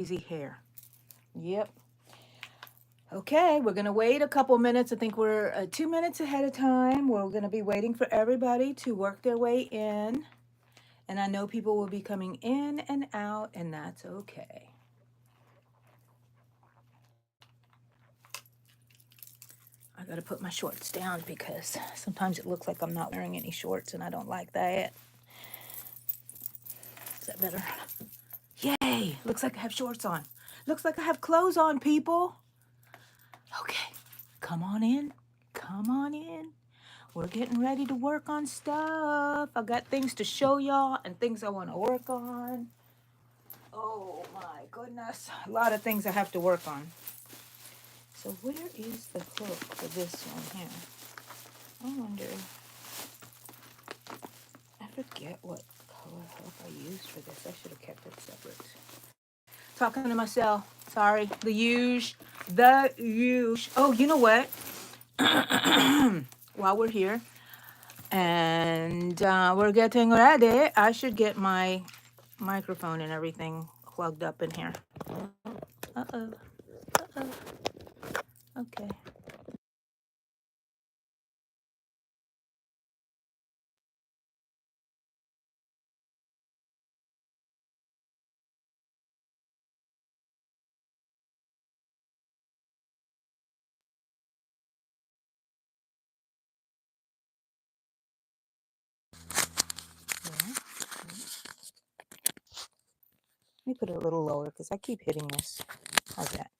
crazy hair. Yep. Okay, we're gonna wait a couple minutes. I think we're 2 minutes ahead of time. We're gonna be waiting for everybody to work their way in. And I know people will be coming in and out, and that's okay. I gotta put my shorts down because sometimes it looks like I'm not wearing any shorts, and I don't like that. Is that better? Yay! Looks like I have shorts on. Looks like I have clothes on, people. Okay, come on in. Come on in. We're getting ready to work on stuff. I got things to show y'all and things I want to work on. Oh my goodness. A lot of things I have to work on. So where is the hook for this one here? I wonder. I forget what color hook I used for this. I should have kept it separate. Talking to myself. Sorry. The huge. The huge. Oh, you know what? While we're here and we're getting ready, I should get my microphone and everything plugged up in here. Uh-oh. Uh-oh. Okay. Yeah. Let me put it a little lower because I keep hitting this. How's that?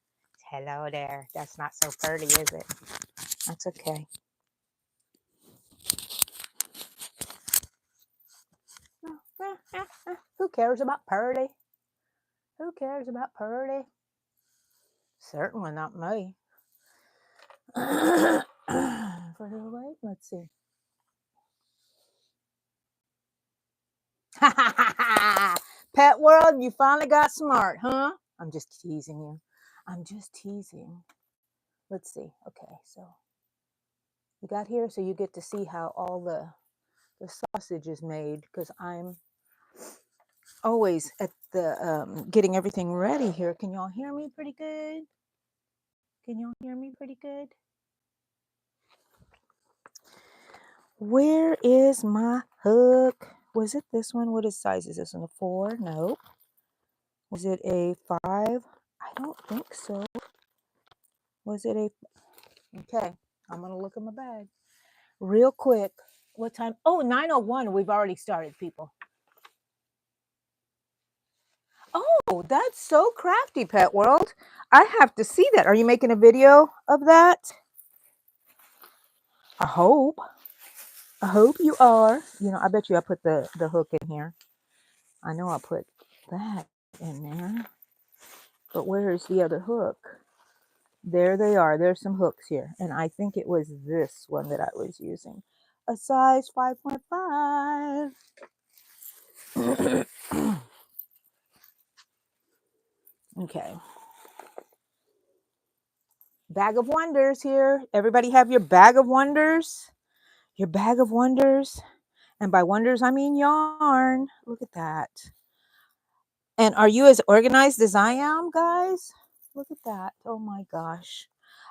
Hello there. That's not so pretty, is it? That's okay. Who cares about purdy? Who cares about purdy? Certainly not me. For the wait, let's see. Pet world, you finally got smart, huh? I'm just teasing you. I'm just teasing. Let's see. Okay, so you got here, so you get to see how all the sausage is made because I'm always at the getting everything ready here. Can y'all hear me pretty good? Can y'all hear me pretty good? Where is my hook? Was it this one? What is size is this one? A 4? No. Was it a 5? I don't think so. Was it a... Okay, I'm going to look in my bag real quick. What time? Oh, 9:01. We've already started, people. Oh, that's so crafty, Pet World. I have to see that. Are you making a video of that? I hope. I hope you are. You know, I bet you I put the hook in here. I know I put that in there. But where is the other hook? There they are. There's some hooks here. And I think it was this one that I was using. A size 5.5. Okay. Bag of wonders here. Everybody have your bag of wonders? Your bag of wonders? And by wonders, I mean yarn. Look at that. And are you as organized as I am, guys? Look at that. Oh my gosh.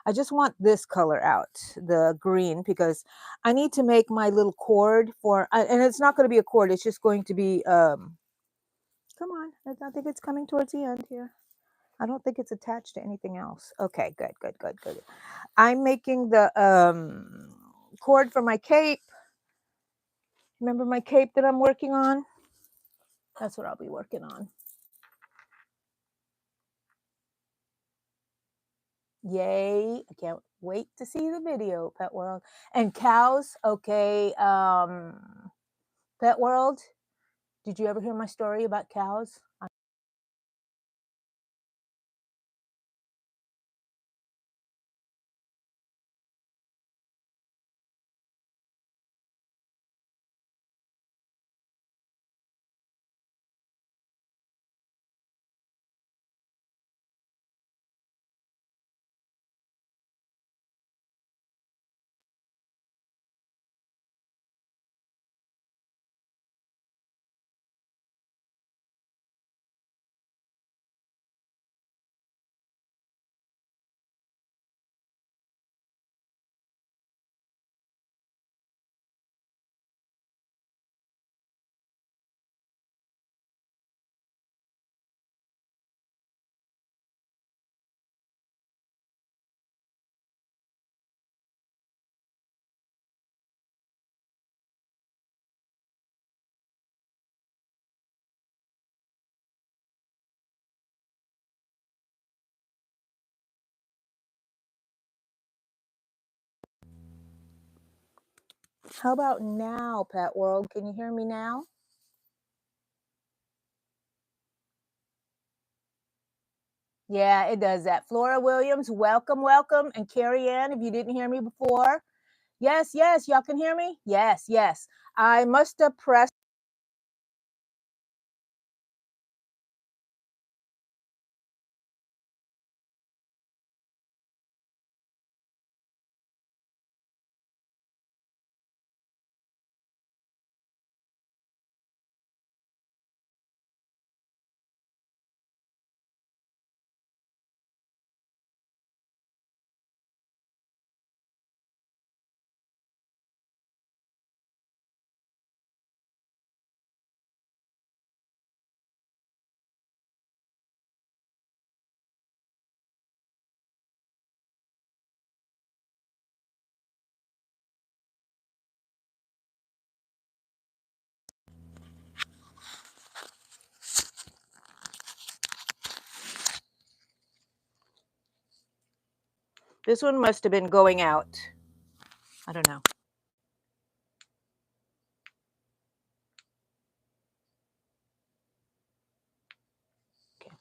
I just want this color out, the green, because I need to make my little cord for, and it's not going to be a cord. It's just going to be, come on. I think it's coming towards the end here. I don't think it's attached to anything else. Okay, good, good, good, good. I'm making the cord for my cape. Remember my cape that I'm working on? That's what I'll be working on. Yay. I can't wait to see the video, Pet World. And cows, okay. Pet World, did you ever hear my story about cows? How about now, Pet World? Can you hear me now? Yeah, it does that. Flora Williams, welcome, welcome. And Carrie Ann, if you didn't hear me before. Yes, yes, y'all can hear me? Yes, yes. I must have pressed. This one must have been going out. I don't know. Okay.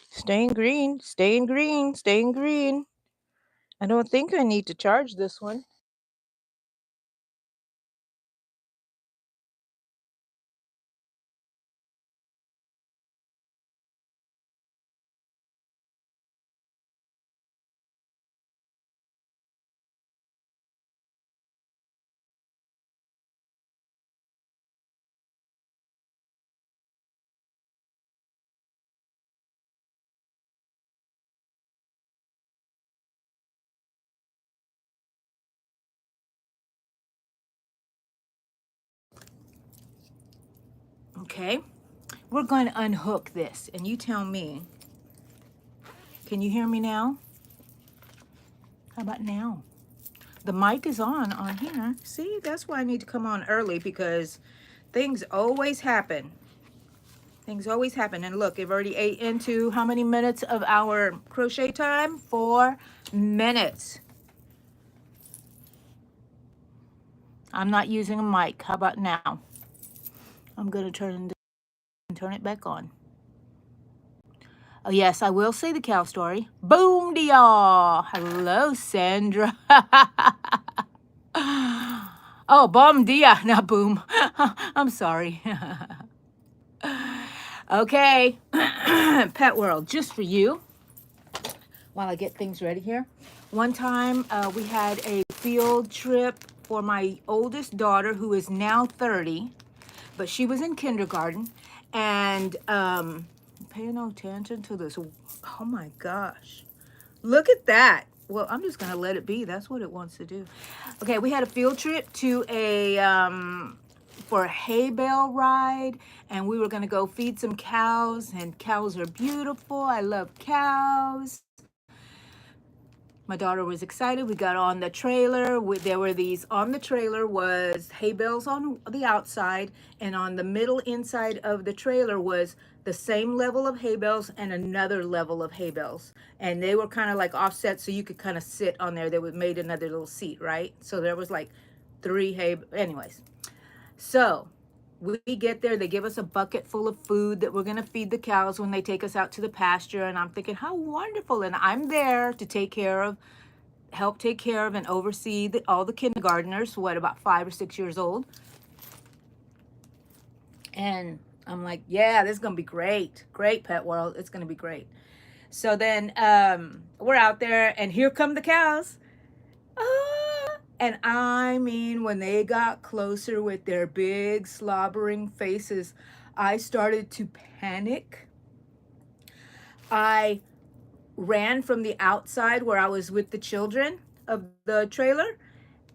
Staying green, staying green, staying green. I don't think I need to charge this one. Okay. We're going to unhook this and you tell me. Can you hear me now? How about now? The mic is on here. See, that's why I need to come on early because things always happen. Things always happen. And look, I've already ate into how many minutes of our crochet time? 4 minutes. I'm not using a mic. How about now? I'm going to turn it back on. Oh, yes, I will say the cow story. Boom de y'all. Hello, Sandra. Oh, bom dia, not boom. I'm sorry. Okay, Pet World, just for you, while I get things ready here. One time we had a field trip for my oldest daughter, who is now 30, but she was in kindergarten, and pay no attention to this. Oh my gosh. Look at that. Well, I'm just going to let it be. That's what it wants to do. Okay, we had a field trip to for a hay bale ride, and we were going to go feed some cows, and cows are beautiful. I love cows. My daughter was excited. We got on the trailer. There were these, on the trailer was hay bales on the outside, and on the middle inside of the trailer was the same level of hay bales and another level of hay bales. And they were kind of like offset so you could kind of sit on there. They would made another little seat, right? So there was like 3 anyways. So we get there, they give us a bucket full of food that we're going to feed the cows when they take us out to the pasture. And I'm thinking, how wonderful. And I'm there to help take care of and oversee all the kindergartners, what, about 5 or 6 years old. And I'm like, yeah, this is going to be great. Great, Pet World. It's going to be great. So then we're out there, and here come the cows. And I mean, when they got closer with their big slobbering faces, I started to panic. I ran from the outside where I was with the children of the trailer,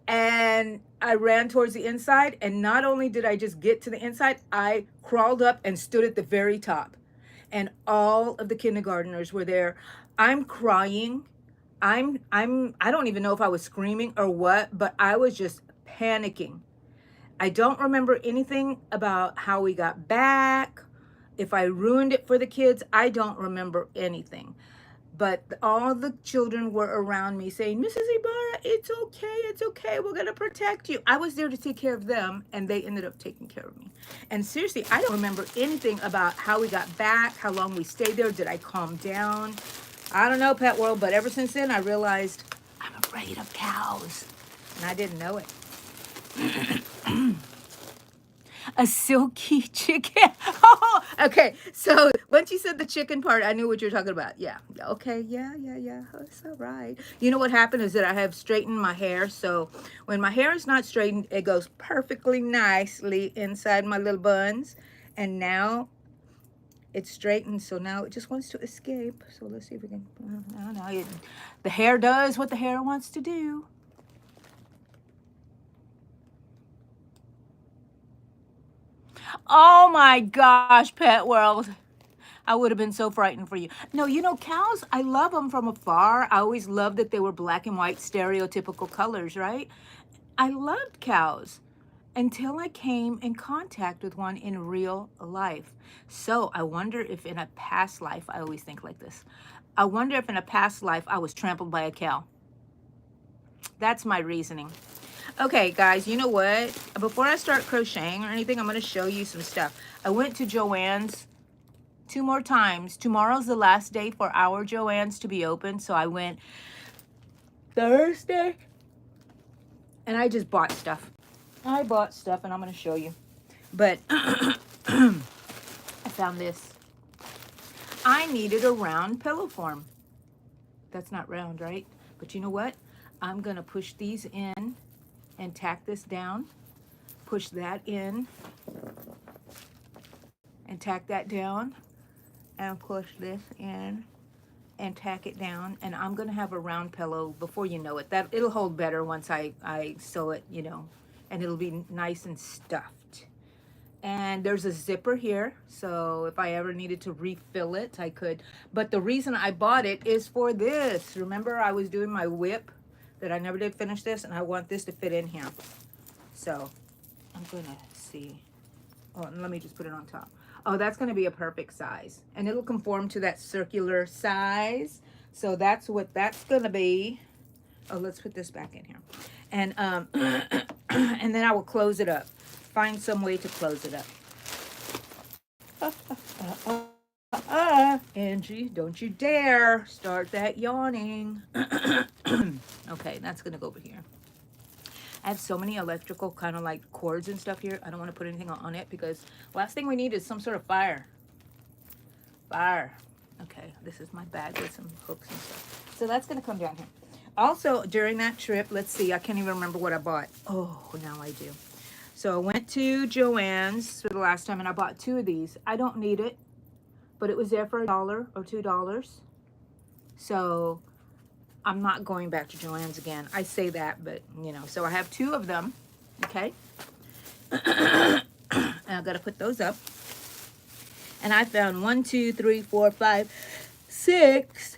and I ran towards the inside. And not only did I just get to the inside, I crawled up and stood at the very top. And all of the kindergartners were there. I'm crying. I don't even know if I was screaming or what, but I was just panicking. I don't remember anything about how we got back. If I ruined it for the kids, I don't remember anything. But all the children were around me saying, Mrs. Ibarra, it's okay, we're gonna protect you. I was there to take care of them, and they ended up taking care of me. And seriously, I don't remember anything about how we got back, how long we stayed there, did I calm down? I don't know, Pet World, but ever since then I realized I'm afraid of cows, and I didn't know it. A silky chicken. Oh, okay. So once you said the chicken part, I knew what you're talking about. Yeah. Okay. Yeah. That's all right. You know what happened is that I have straightened my hair. So when my hair is not straightened, it goes perfectly nicely inside my little buns. And now it's straightened. So now it just wants to escape. So let's see if we can. I don't know. The hair does what the hair wants to do. Oh my gosh, Pet World. I would have been so frightened for you. No, you know, cows, I love them from afar. I always loved that they were black and white, stereotypical colors, right? I loved cows until I came in contact with one in real life. So I wonder if in a past life, I always think like this. I wonder if in a past life I was trampled by a cow. That's my reasoning. Okay, guys, you know what? Before I start crocheting or anything, I'm going to show you some stuff. I went to Joann's 2 more times. Tomorrow's the last day for our Joann's to be open, so I went Thursday, and I just bought stuff. I bought stuff, and I'm going to show you. But I found this. I needed a round pillow form. That's not round, right? But you know what? I'm going to push these in and tack this down. Push that in and tack that down. And push this in and tack it down. And I'm going to have a round pillow before you know it. It'll hold better once I sew it, you know, and it'll be nice and stuffed. And there's a zipper here, so if I ever needed to refill it, I could. But the reason I bought it is for this. Remember, I was doing my whip that I never did finish this, and I want this to fit in here. So I'm going to see. Oh, and let me just put it on top. Oh, that's going to be a perfect size. And it'll conform to that circular size. So that's what that's going to be. Oh, let's put this back in here. And and then I will close it up. Find some way to close it up. Angie, don't you dare start that yawning. Okay, that's going to go over here. I have so many electrical kind of like cords and stuff here. I don't want to put anything on it because last thing we need is some sort of fire. Fire. Okay, this is my bag with some hooks and stuff. So that's going to come down here. Also, during that trip, let's see, I can't even remember what I bought. Oh, now I do. So I went to Joann's for the last time and I bought 2 of these. I don't need it, but it was there for $1 or $2. So I'm not going back to Joann's again. I say that, but you know, so I have 2 of them, okay? And I've got to put those up. And I found 1, 2, 3, 4, 5, 6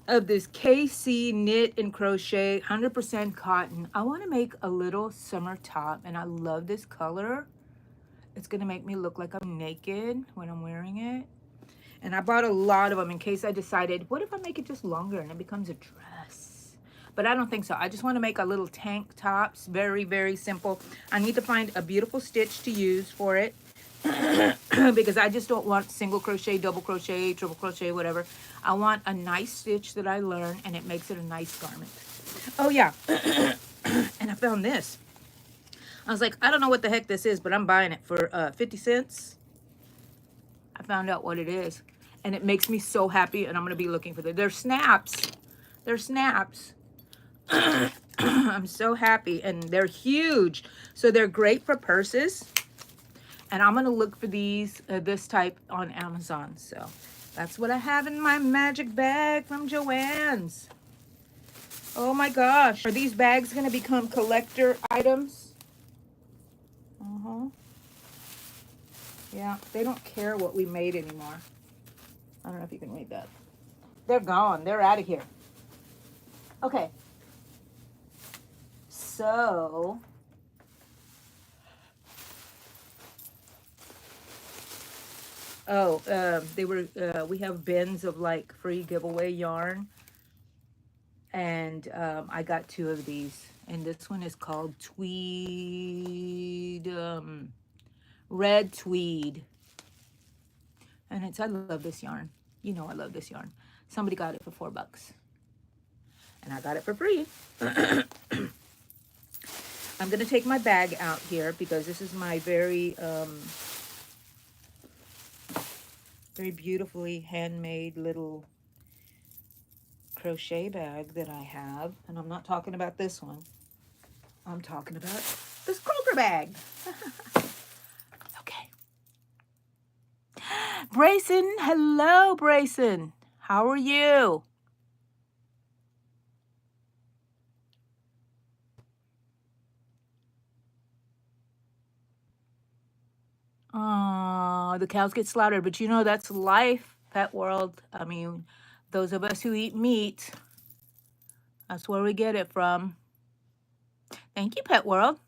of this KC knit and crochet 100% cotton. I want to make a little summer top, and I love this color. It's going to make me look like I'm naked when I'm wearing it. And I bought a lot of them in case I decided, what if I make it just longer and it becomes a dress? But I don't think so. I just want to make a little tank tops. Very, very simple. I need to find a beautiful stitch to use for it. Because I just don't want single crochet, double crochet, triple crochet, whatever. I want a nice stitch that I learn and it makes it a nice garment. Oh yeah. And I found this. I was like, I don't know what the heck this is, but I'm buying it for 50 cents. I found out what it is. And it makes me so happy, and I'm going to be looking for them. They're snaps. They're snaps. I'm so happy, and they're huge. So they're great for purses. And I'm going to look for these, this type on Amazon. So that's what I have in my magic bag from Joann's. Oh my gosh. Are these bags going to become collector items? Yeah, they don't care what we made anymore. I don't know if you can read that. They're gone. They're out of here. Okay. So Oh, they were, we have bins of like free giveaway yarn. And I got 2 of these. And this one is called Tweed, Red Tweed. And I love this yarn. You know I love this yarn. Somebody got it for $4. And I got it for free. I'm going to take my bag out here because this is my very, very beautifully handmade little crochet bag that I have. And I'm not talking about this one. I'm talking about this Kroger bag. Okay. Brayson, hello, Brayson. How are you? Oh, the cows get slaughtered, but you know that's life, pet world. I mean, those of us who eat meat, that's where we get it from. Thank you, pet world.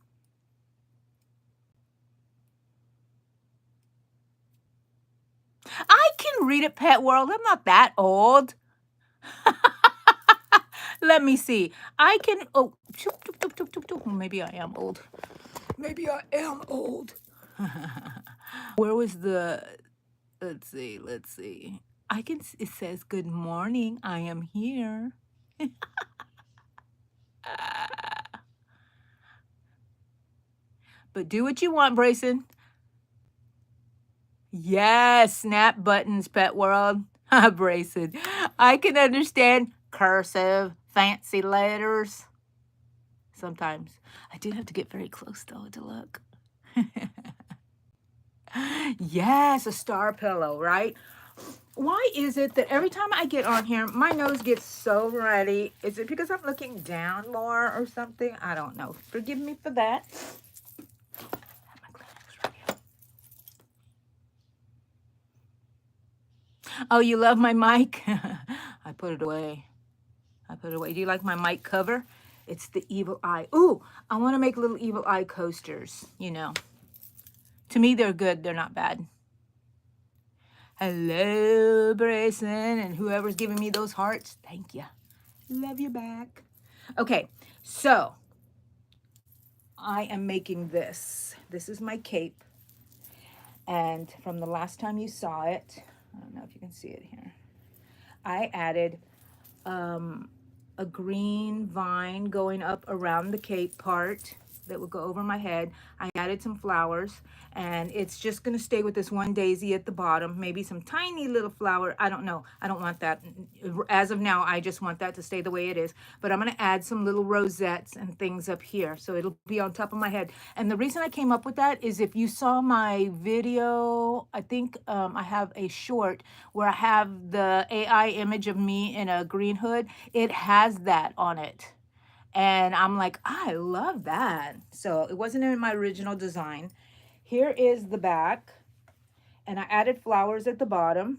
I can read it, pet world. I'm not that old. Let me see. I can, oh, maybe I am old. Maybe I am old. Where was the, let's see. I can, it says, good morning, I am here. But do what you want, Brayson. Yes, snap buttons, pet world. Brayson. I can understand cursive, fancy letters. Sometimes. I do have to get very close, though, to look. Yes, a star pillow, right? Why is it that every time I get on here, my nose gets so runny? Is it because I'm looking down more or something? I don't know. Forgive me for that. Oh, you love my mic? I put it away. I put it away. Do you like my mic cover? It's the evil eye. Ooh, I want to make little evil eye coasters, you know. To me, they're good. They're not bad. Hello, Brayson, and whoever's giving me those hearts, thank you. Love you back. Okay, so I am making this. This is my cape. And from the last time you saw it, I don't know if you can see it here, I added a green vine going up around the cape part that would go over my head. I added some flowers, and it's just going to stay with this one daisy at the bottom, maybe some tiny little flower. I don't know. I don't want that. As of now, I just want that to stay the way it is. But I'm going to add some little rosettes and things up here, so it'll be on top of my head. And the reason I came up with that is if you saw my video, I think I have a short where I have the AI image of me in a green hood. It has that on it. And I'm like, I love that. So it wasn't in my original design. Here is the back. And I added flowers at the bottom.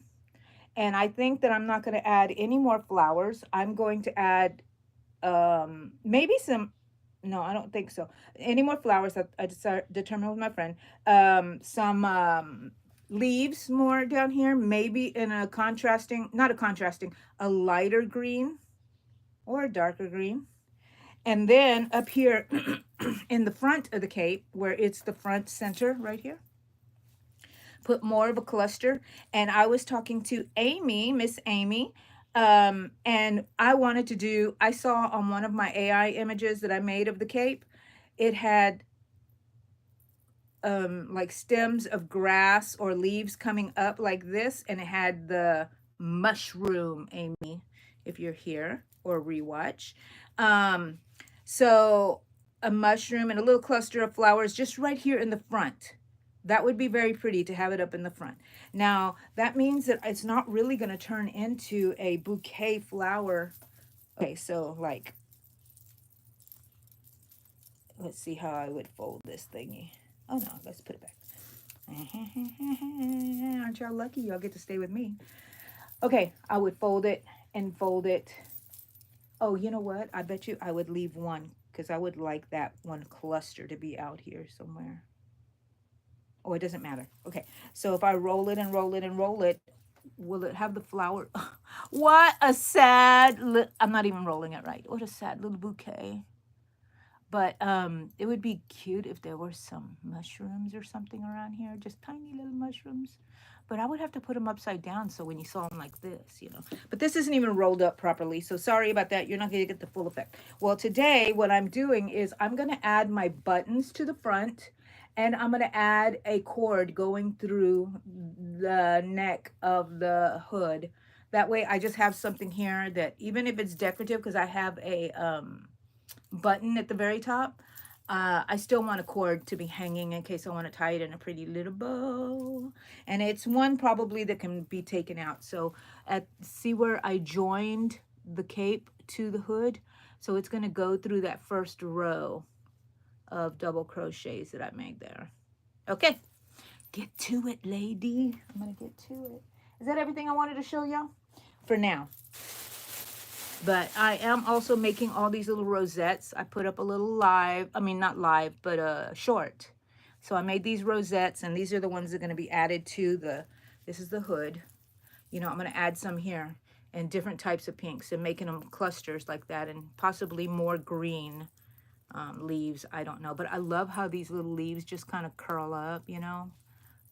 And I think that I'm not going to add any more flowers. I'm going to add maybe some, no, I don't think so. Any more flowers that I determined with my friend. Some leaves more down here, maybe in a contrasting, not a contrasting, a lighter green or a darker green. And then up here in the front of the cape, where it's the front center right here, put more of a cluster. And I was talking to Amy, Miss Amy, and I wanted to do, I saw on one of my AI images that I made of the cape, it had like stems of grass or leaves coming up like this, and it had the mushroom, Amy, if you're here or rewatch. So a mushroom and a little cluster of flowers just right here in the front. That would be very pretty to have it up in the front. Now, that means that it's not really going to turn into a bouquet flower. Okay, so like, let's see how I would fold this thingy. Oh no, let's put it back. Aren't y'all lucky? Y'all get to stay with me. Okay, I would fold it and fold it. Oh, you know what? I bet you I would leave one because I would like that one cluster to be out here somewhere. Oh, it doesn't matter. Okay, so if I roll it and roll it and roll it, will it have the flower? What a sad, I'm not even rolling it right. What a sad little bouquet. But it would be cute if there were some mushrooms or something around here, just tiny little mushrooms. But I would have to put them upside down so when you saw them like this, you know. But this isn't even rolled up properly, so sorry about that. You're not going to get the full effect. Well, today what I'm doing is I'm going to add my buttons to the front, and I'm going to add a cord going through the neck of the hood. That way I just have something here that even if it's decorative, because I have a button at the very top, I still want a cord to be hanging in case I want to tie it in a pretty little bow. And it's one probably that can be taken out. So see where I joined the cape to the hood? So it's going to go through that first row of double crochets that I made there. Okay, get to it, lady. I'm going to get to it. Is that everything I wanted to show y'all? For now. But I am also making all these little rosettes. I put up a little live, I mean, not live, but a short. So I made these rosettes, and these are the ones that are going to be added to this is the hood. You know, I'm going to add some here and different types of pinks and making them clusters like that, and possibly more green leaves. I don't know. But I love how these little leaves just kind of curl up, you know.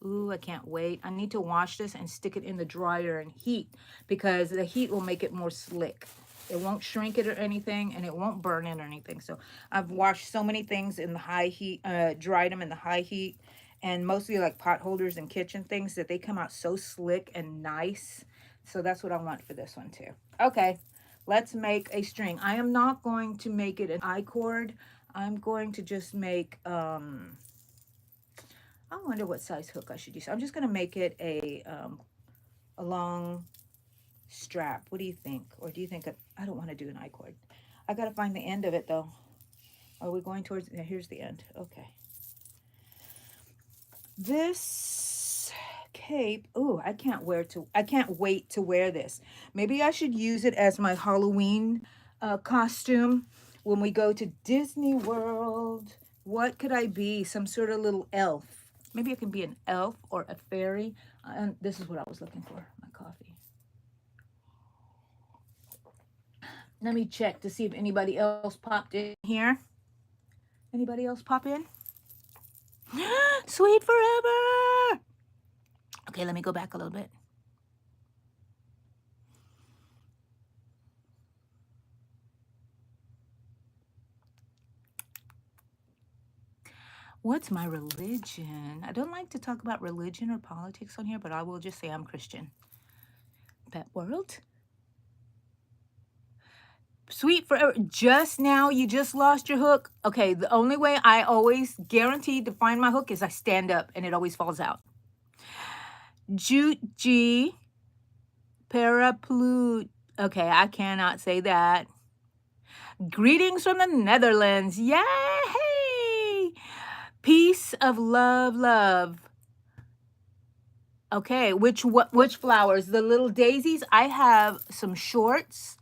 Ooh, I can't wait. I need to wash this and stick it in the dryer and heat, because the heat will make it more slick. It won't shrink it or anything, and it won't burn it or anything. So I've washed so many things in the high heat, dried them in the high heat, and mostly like pot holders and kitchen things, that they come out so slick and nice. So that's what I want for this one too. Okay, let's make a string. I am not going to make it an I-cord. I'm going to just make, I wonder what size hook I should use. I'm just going to make it a long strap. What do you think? Or do you think I don't want to do an I-cord? I got to find the end of it though. Are we going towards, here's the end. Okay. This cape, oh, I can't wait to wear this. Maybe I should use it as my Halloween costume when we go to Disney World. What could I be? Some sort of little elf. Maybe I can be an elf or a fairy. And this is what I was looking for, my coffee. Let me check to see if anybody else popped in here. Anybody else pop in? Sweet forever. Okay, let me go back a little bit. What's my religion? I don't like to talk about religion or politics on here, but I will just say I'm Christian. Pet world. Sweet forever. Just now, you just lost your hook. Okay, the only way I always guaranteed to find my hook is I stand up and it always falls out. G paraplu. Okay, I cannot say that. Greetings from the Netherlands. Yay! Peace of love, love. Okay, which flowers? The little daisies. I have some shorts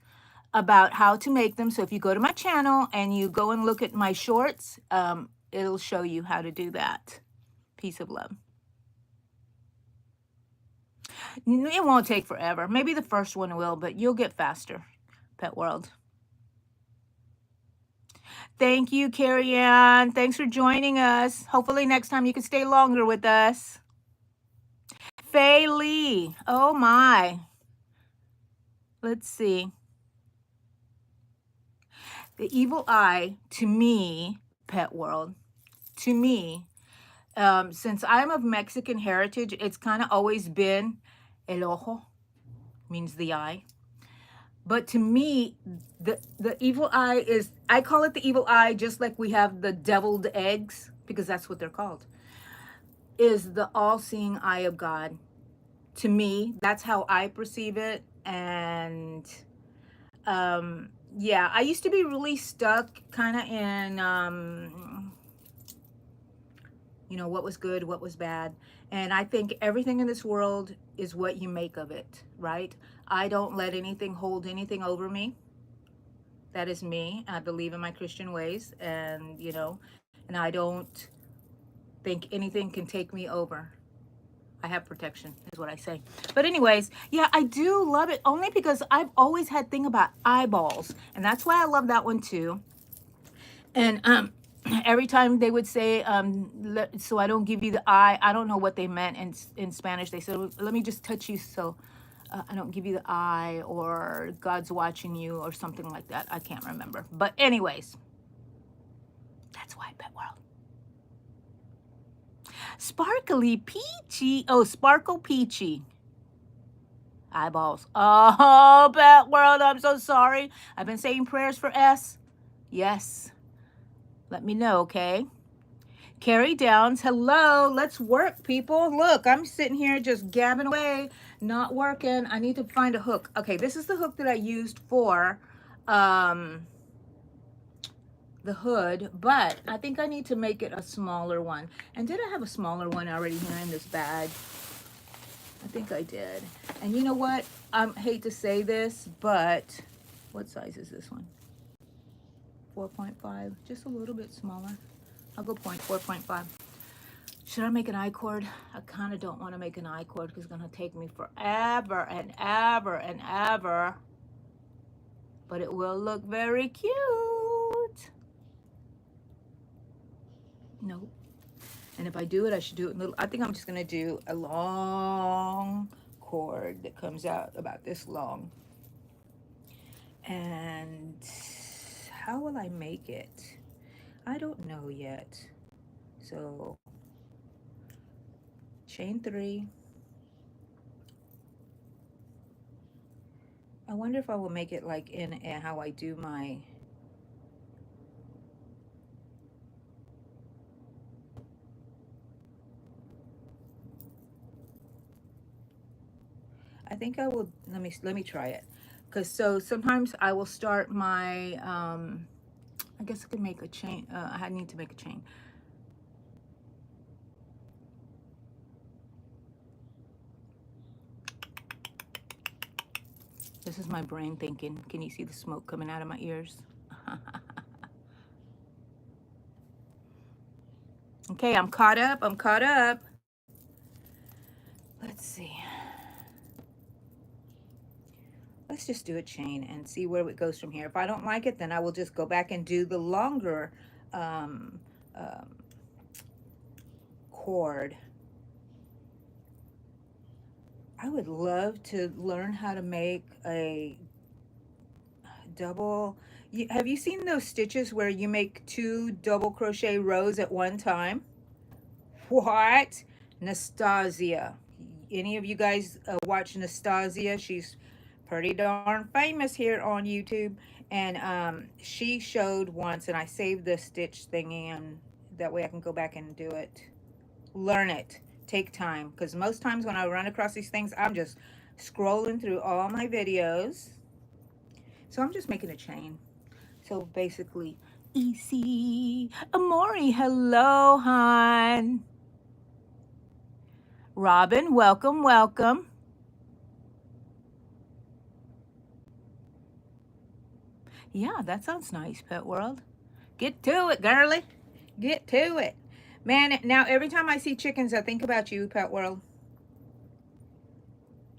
about how to make them. So if you go to my channel and you go and look at my shorts, it'll show you how to do that. Peace of love. It won't take forever. Maybe the first one will, but you'll get faster. Pet world. Thank you, Carrie Ann. Thanks for joining us. Hopefully next time you can stay longer with us. Faye Lee. Oh my. Let's see. The evil eye, to me, pet world, to me, since I'm of Mexican heritage, it's kind of always been el ojo, means the eye. But to me, the evil eye is, I call it the evil eye, just like we have the deviled eggs, because that's what they're called, is the all-seeing eye of God. To me, that's how I perceive it. And yeah, I used to be really stuck kind of in, you know, what was good, what was bad. And I think everything in this world is what you make of it, right? I don't let anything hold anything over me. That is me. I believe in my Christian ways, and, you know, and I don't think anything can take me over. I have protection, is what I say. But anyways, yeah, I do love it only because I've always had thing about eyeballs, and that's why I love that one too. And every time they would say, so I don't give you the eye, I don't know what they meant in Spanish. They said, let me just touch you so I don't give you the eye, or God's watching you, or something like that. I can't remember. But anyways, that's why Pet World. Sparkly Peachy. Oh, Sparkle Peachy. Eyeballs. Oh, Pet World, I'm so sorry. I've been saying prayers for S. Yes. Let me know, okay? Carrie Downs, hello. Let's work, people. Look, I'm sitting here just gabbing away, not working. I need to find a hook. Okay, this is the hook that I used for the hood, but I think I need to make it a smaller one. And did I have a smaller one already here in this bag? I think I did. And you know what? I hate to say this, but what size is this one? 4.5, just a little bit smaller. I'll go 4.5. Should I make an I cord? I kind of don't want to make an I cord because it's going to take me forever and ever and ever. But it will look very cute. Nope. And if I do it, I should do it little. I think I'm just going to do a long cord that comes out about this long. And how will I make it? I don't know yet. So chain 3. I wonder if I will make it like in how I do my I think I will. Let me try it, because so sometimes I will start my I guess I could make a chain. I need to make a chain. This is my brain thinking. Can you see the smoke coming out of my ears? Okay, I'm caught up. I'm caught up. Let's see. Let's just do a chain and see where it goes from here. If I don't like it, then I will just go back and do the longer cord. I would love to learn how to make a double. Have you seen those stitches where you make 2 double crochet rows at one time? What? Nastasia. Any of you guys watch Nastasia? She's pretty darn famous here on YouTube. And she showed once, and I saved the stitch thingy, and that way I can go back and do it. Learn it. Take time. Because most times when I run across these things, I'm just scrolling through all my videos. So I'm just making a chain. So basically, easy. Amori, hello, hon. Robin, welcome, welcome. Yeah, that sounds nice, Pet World. Get to it, girly. Get to it. Man, now every time I see chickens, I think about you, Pet World.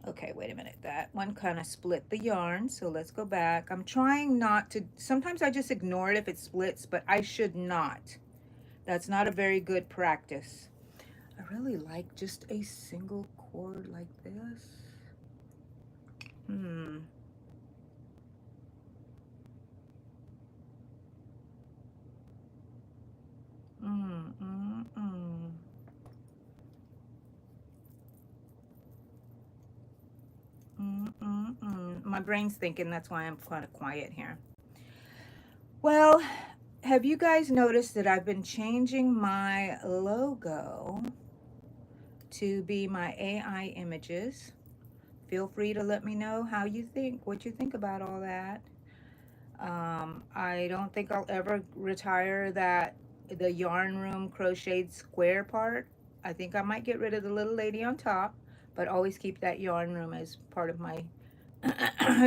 Okay, wait a minute. That one kind of split the yarn, so let's go back. I'm trying not to, sometimes I just ignore it if it splits, but I should not. That's not a very good practice. I really like just a single cord like this. My brain's thinking, that's why I'm kind of quiet here. Well, have you guys noticed that I've been changing my logo to be my AI images? Feel free to let me know how you think, what you think about all that. I don't think I'll ever retire the yarn room crocheted square part. I think I might get rid of the little lady on top, but always keep that yarn room as part of my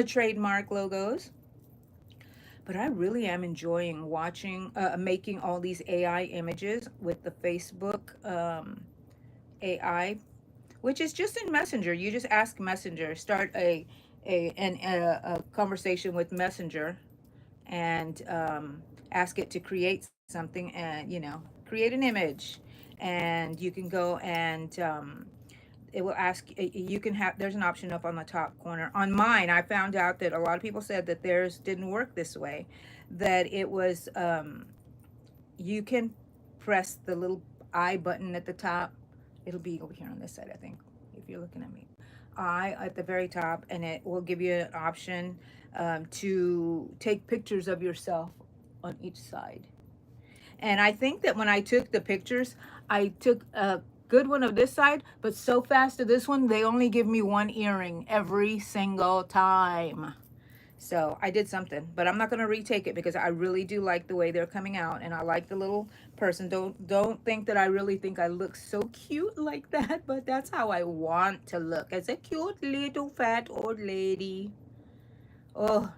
trademark logos. But I really am enjoying watching, making all these AI images with the Facebook AI, which is just in Messenger. You just ask Messenger, start a conversation with Messenger, and ask it to create something, and create an image, and you can go and it will ask you can have, there's an option up on the top corner. On mine, I found out that a lot of people said that theirs didn't work this way, that it was you can press the little I button at the top. It'll be over here on this side, I think, if you're looking at me. I at the very top, and it will give you an option to take pictures of yourself on each side. And I think that when I took the pictures, I took a good one of this side, but so fast to this one, they only give me one earring every single time. So I did something, but I'm not going to retake it because I really do like the way they're coming out, and I like the little person. Don't think that I really think I look so cute like that, but that's how I want to look, as a cute little fat old lady. Oh,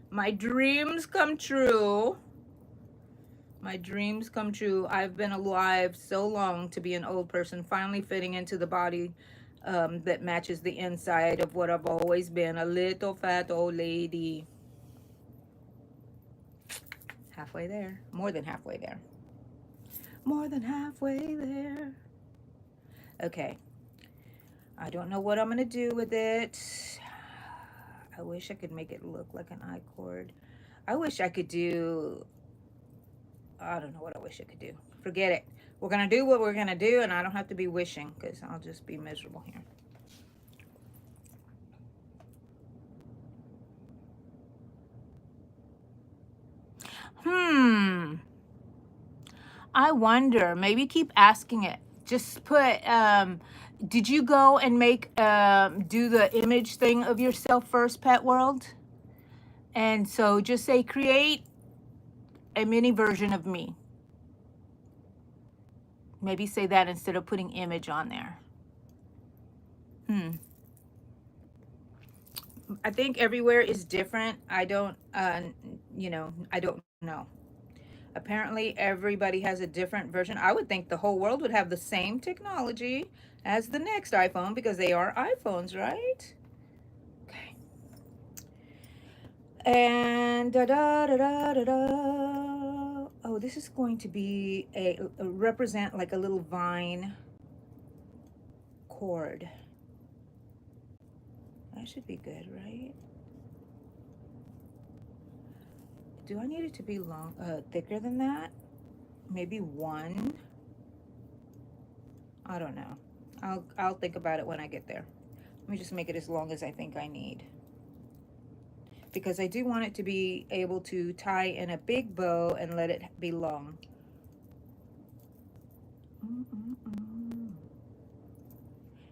my dreams come true. My dreams come true. I've been alive so long to be an old person, finally fitting into the body that matches the inside of what I've always been, a little fat old lady. Halfway there. More than halfway there. More than halfway there. Okay. I don't know what I'm going to do with it. I wish I could make it look like an I-cord. I wish I could do... I don't know what I wish I could do. Forget it. We're going to do what we're going to do, and I don't have to be wishing, because I'll just be miserable here. I wonder, maybe keep asking it. Just put, did you go and make, do the image thing of yourself first, Pet World? And so just say, create a mini version of me. Maybe say that instead of putting image on there. I think everywhere is different. I don't, I don't know. Apparently, everybody has a different version. I would think the whole world would have the same technology as the next iPhone, because they are iPhones, right? Okay. And da da da da da da. Oh, this is going to be a represent like a little vine cord. That should be good, right? Do I need it to be long, thicker than that? Maybe one? I don't know. I'll think about it when I get there. Let me just make it as long as I think I need, because I do want it to be able to tie in a big bow and let it be long.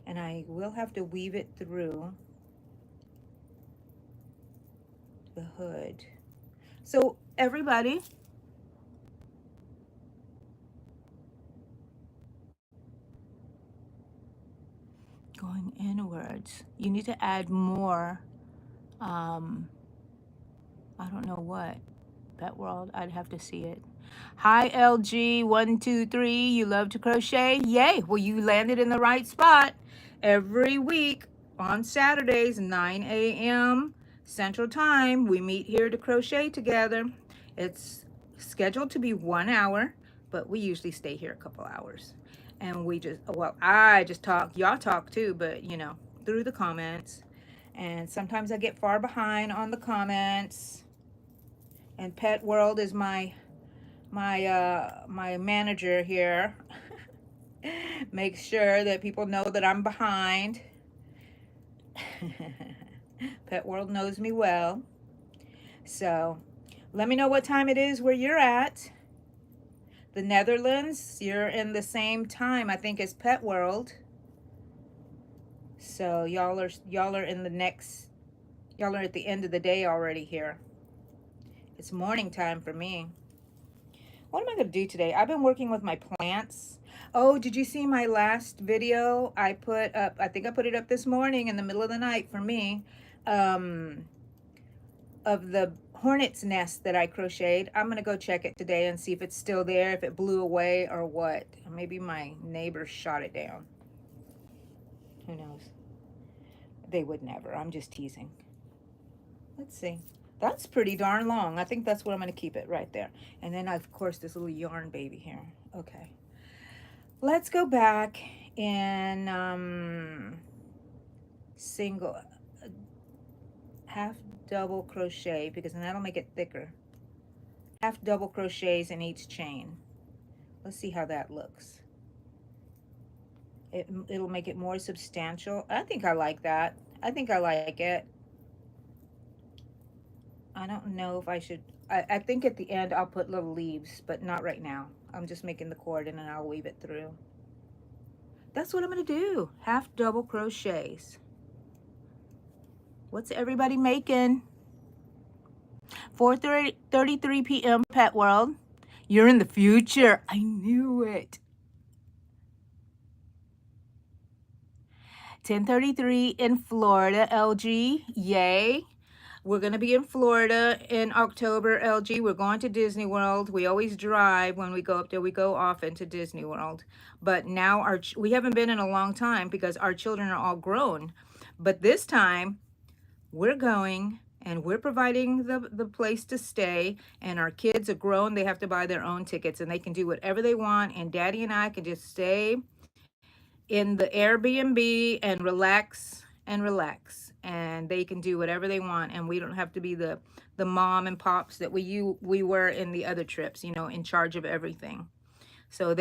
And I will have to weave it through the hood. So everybody, going inwards, you need to add more, I don't know what, Pet World, I'd have to see it. Hi LG123, you love to crochet? Yay! Well, you landed in the right spot. Every week on Saturdays, 9 a.m. Central Time, we meet here to crochet together. It's scheduled to be 1 hour, but we usually stay here a couple hours. And we just, well, I just talk, y'all talk too, but through the comments. And sometimes I get far behind on the comments. And Pet World is my manager here. Makes sure that people know that I'm behind. Pet World knows me well. So let me know what time it is where you're at. The Netherlands, you're in the same time, I think, as Pet World. So y'all are in the next, y'all are at the end of the day already here. It's morning time for me. What am I going to do today? I've been working with my plants. Oh, did you see my last video I put up? I think I put it up this morning in the middle of the night for me. Of the hornet's nest that I crocheted. I'm going to go check it today and see if it's still there, if it blew away or what. Maybe my neighbor shot it down. Who knows? They would never. I'm just teasing. Let's see. That's pretty darn long. I think that's where I'm going to keep it, right there. And then, of course, this little yarn baby here. Okay. Let's go back and single, half double crochet, because then that'll make it thicker. Half double crochets in each chain. Let's see how that looks. It'll make it more substantial. I think I like that. I think I like it. I don't know if I should. I think at the end I'll put little leaves, but not right now. I'm just making the cord and then I'll weave it through. That's what I'm going to do. Half double crochets. What's everybody making? 4:33 p.m. Pet World. You're in the future. I knew it. 10:33 in Florida, LG. Yay. We're going to be in Florida in October, LG. We're going to Disney World. We always drive when we go up there. We go often to Disney World. But now we haven't been in a long time because our children are all grown. But this time, we're going and we're providing the place to stay, and our kids are grown. They have to buy their own tickets and they can do whatever they want, and Daddy and I can just stay in the Airbnb and relax, and they can do whatever they want, and we don't have to be the mom and pops that we were in the other trips, you know, in charge of everything. So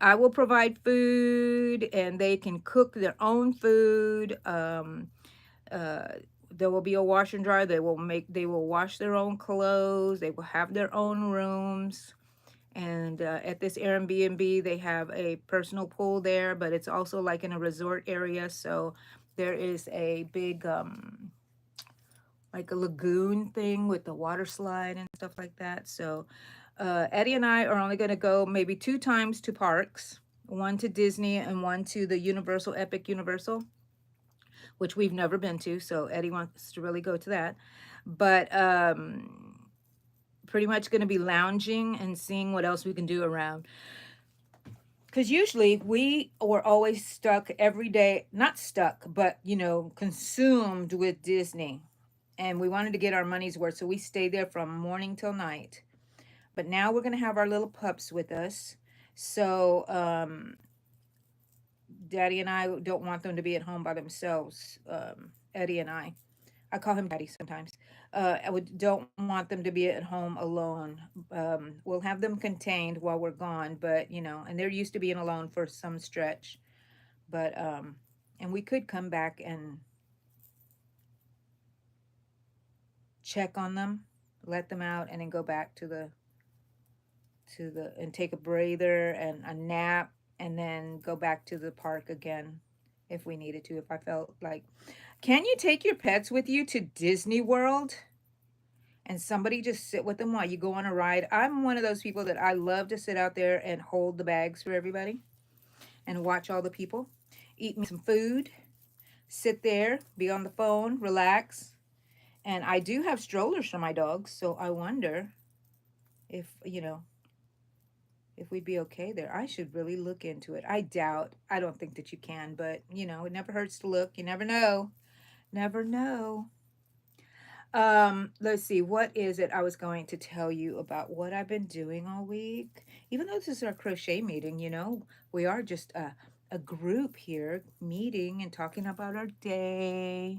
I will provide food and they can cook their own food. There will be a washer and dryer. They will wash their own clothes. They will have their own rooms. And at this Airbnb, they have a personal pool there, but it's also like in a resort area. So there is a big, like a lagoon thing with the water slide and stuff like that. So Eddie and I are only going to go maybe 2 times to parks, one to Disney and one to the Universal, Epic Universal, which we've never been to. So Eddie wants to really go to that. But pretty much going to be lounging and seeing what else we can do around. Because usually we were always stuck every day, not stuck, but, you know, consumed with Disney. And we wanted to get our money's worth. So we stayed there from morning till night. But now we're going to have our little pups with us. So Daddy and I don't want them to be at home by themselves. Eddie and I call him Daddy sometimes. Don't want them to be at home alone. We'll have them contained while we're gone, but you know, and they're used to being alone for some stretch. But and we could come back and check on them, let them out, and then go back to the and take a breather and a nap, and then go back to the park again if we needed to. If I felt like, can you take your pets with you to Disney World? And somebody just sit with them while you go on a ride. I'm one of those people that I love to sit out there and hold the bags for everybody and watch all the people. Eat me some food, sit there, be on the phone, relax. And I do have strollers for my dogs, so I wonder if, you know, if we'd be okay there. I should really look into it. I don't think that you can, but, you know, it never hurts to look. You never know. Never know. Let's see, what is it I was going to tell you about what I've been doing all week? Even though this is our crochet meeting, you know, we are just a group here meeting and talking about our day.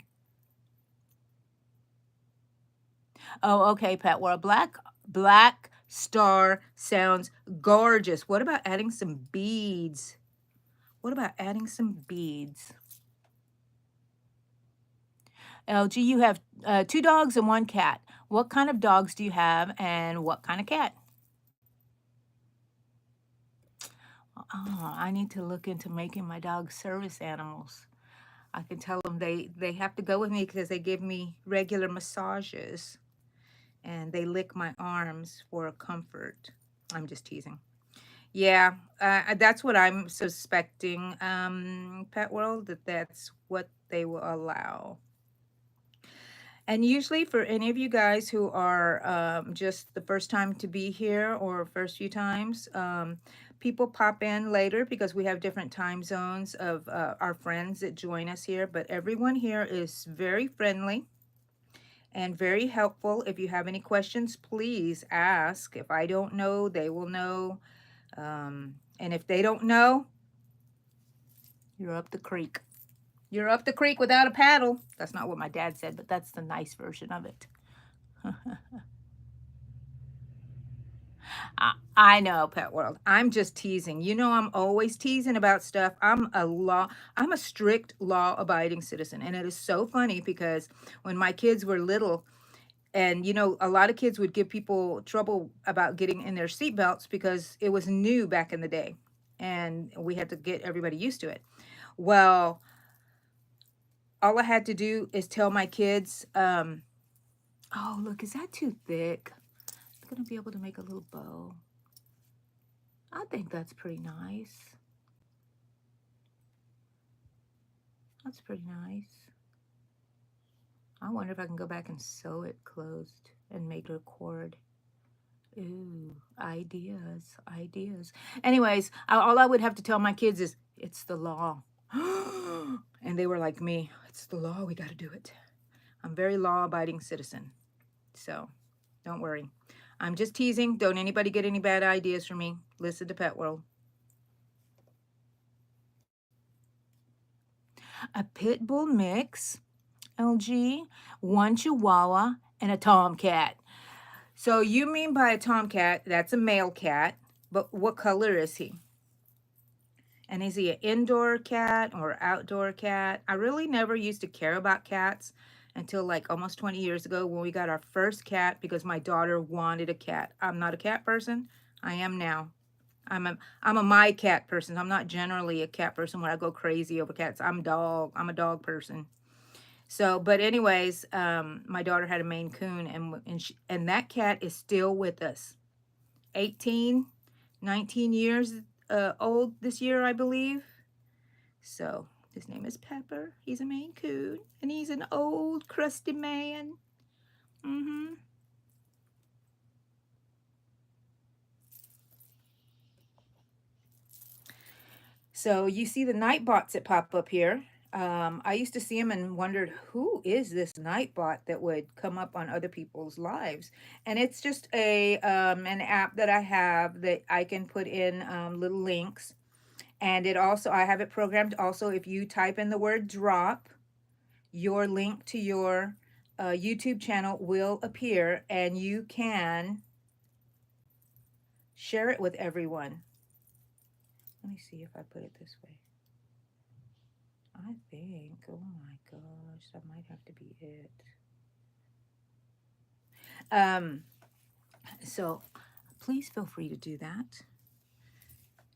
Oh, okay, Pet World. Black star sounds gorgeous. What about adding some beads? What about adding some beads? LG, you have 2 dogs and 1 cat. What kind of dogs do you have and what kind of cat? Oh, I need to look into making my dogs service animals. I can tell them they have to go with me because they give me regular massages and they lick my arms for comfort. I'm just teasing. Yeah, that's what I'm suspecting, Pet World, that's what they will allow. And usually for any of you guys who are just the first time to be here or first few times, people pop in later because we have different time zones of our friends that join us here. But everyone here is very friendly and very helpful. If you have any questions, please ask. If I don't know, they will know. And if they don't know, you're up the creek. You're up the creek without a paddle. That's not what my dad said, but that's the nice version of it. I know, Pet World. I'm just teasing. You know, I'm always teasing about stuff. I'm a strict law-abiding citizen. And it is so funny because when my kids were little, and you know, a lot of kids would give people trouble about getting in their seatbelts because it was new back in the day. And we had to get everybody used to it. Well, all I had to do is tell my kids, oh, look, is that too thick? I'm going to be able to make a little bow. I think that's pretty nice. That's pretty nice. I wonder if I can go back and sew it closed and make a cord. Ooh, ideas, ideas. Anyways, all I would have to tell my kids is, it's the law. And they were like me, it's the law, we got to do it. I'm a very law-abiding citizen. So don't worry. I'm just teasing. Don't anybody get any bad ideas from me. Listen to Pet World. A pit bull mix, LG, one chihuahua, and a tomcat. So you mean by a tomcat, that's a male cat, but what color is he? And is he an indoor cat or outdoor cat? I really never used to care about cats until like almost 20 years ago when we got our first cat because my daughter wanted a cat. I'm not a cat person. I am now. I'm a my cat person. I'm not generally a cat person where I go crazy over cats. I'm a dog person. So, but anyways, my daughter had a Maine Coon, and that cat is still with us. 18, 19 years old this year, I believe. So his name is Pepper. He's a Maine Coon, and he's an old crusty man. Mm-hmm. So you see the Nightbots that pop up here. I used to see them and wondered, who is this Nightbot that would come up on other people's lives? And it's just an app that I have that I can put in little links. And it also, I have it programmed also, if you type in the word drop, your link to your YouTube channel will appear and you can share it with everyone. Let me see if I put it this way. I think, oh my gosh, that might have to be it. So please feel free to do that.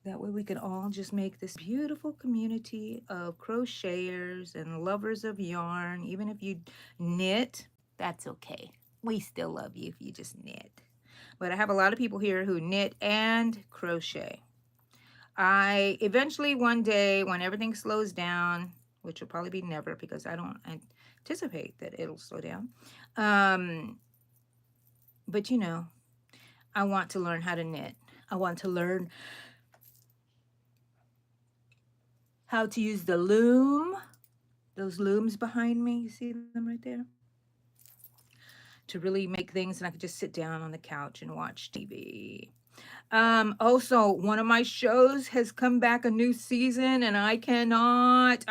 That way we can all just make this beautiful community of crocheters and lovers of yarn. Even if you knit, that's okay. We still love you if you just knit. But I have a lot of people here who knit and crochet. I eventually one day when everything slows down, which will probably be never because I don't anticipate that it'll slow down. But you know, I want to learn how to knit. I want to learn how to use the loom. Those looms behind me, you see them right there? To really make things and I could just sit down on the couch and watch TV. Also, one of my shows has come back a new season and I cannot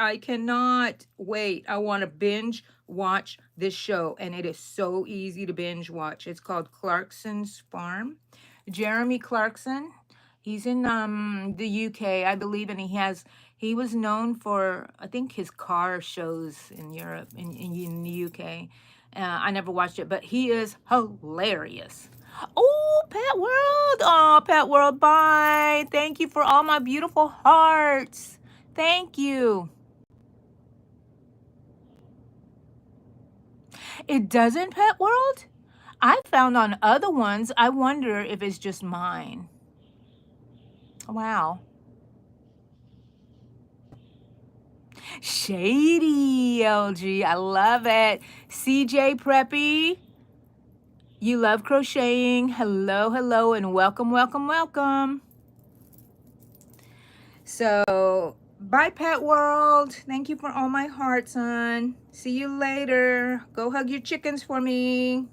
wait. I want to binge watch this show and it is so easy to binge watch. It's called Clarkson's Farm. Jeremy Clarkson, he's in the UK, I believe, and he was known for, I think, his car shows in Europe, in the UK. I never watched it, but he is hilarious. Oh, Pet World. Oh, Pet World, bye. Thank you for all my beautiful hearts. Thank you. It doesn't, Pet World? I found on other ones. I wonder if it's just mine. Wow. Shady LG, I love it. CJ Preppy, you love crocheting. Hello, hello, and welcome, welcome, welcome. So, bye, Pet World. Thank you for all my hearts, hon. See you later. Go hug your chickens for me.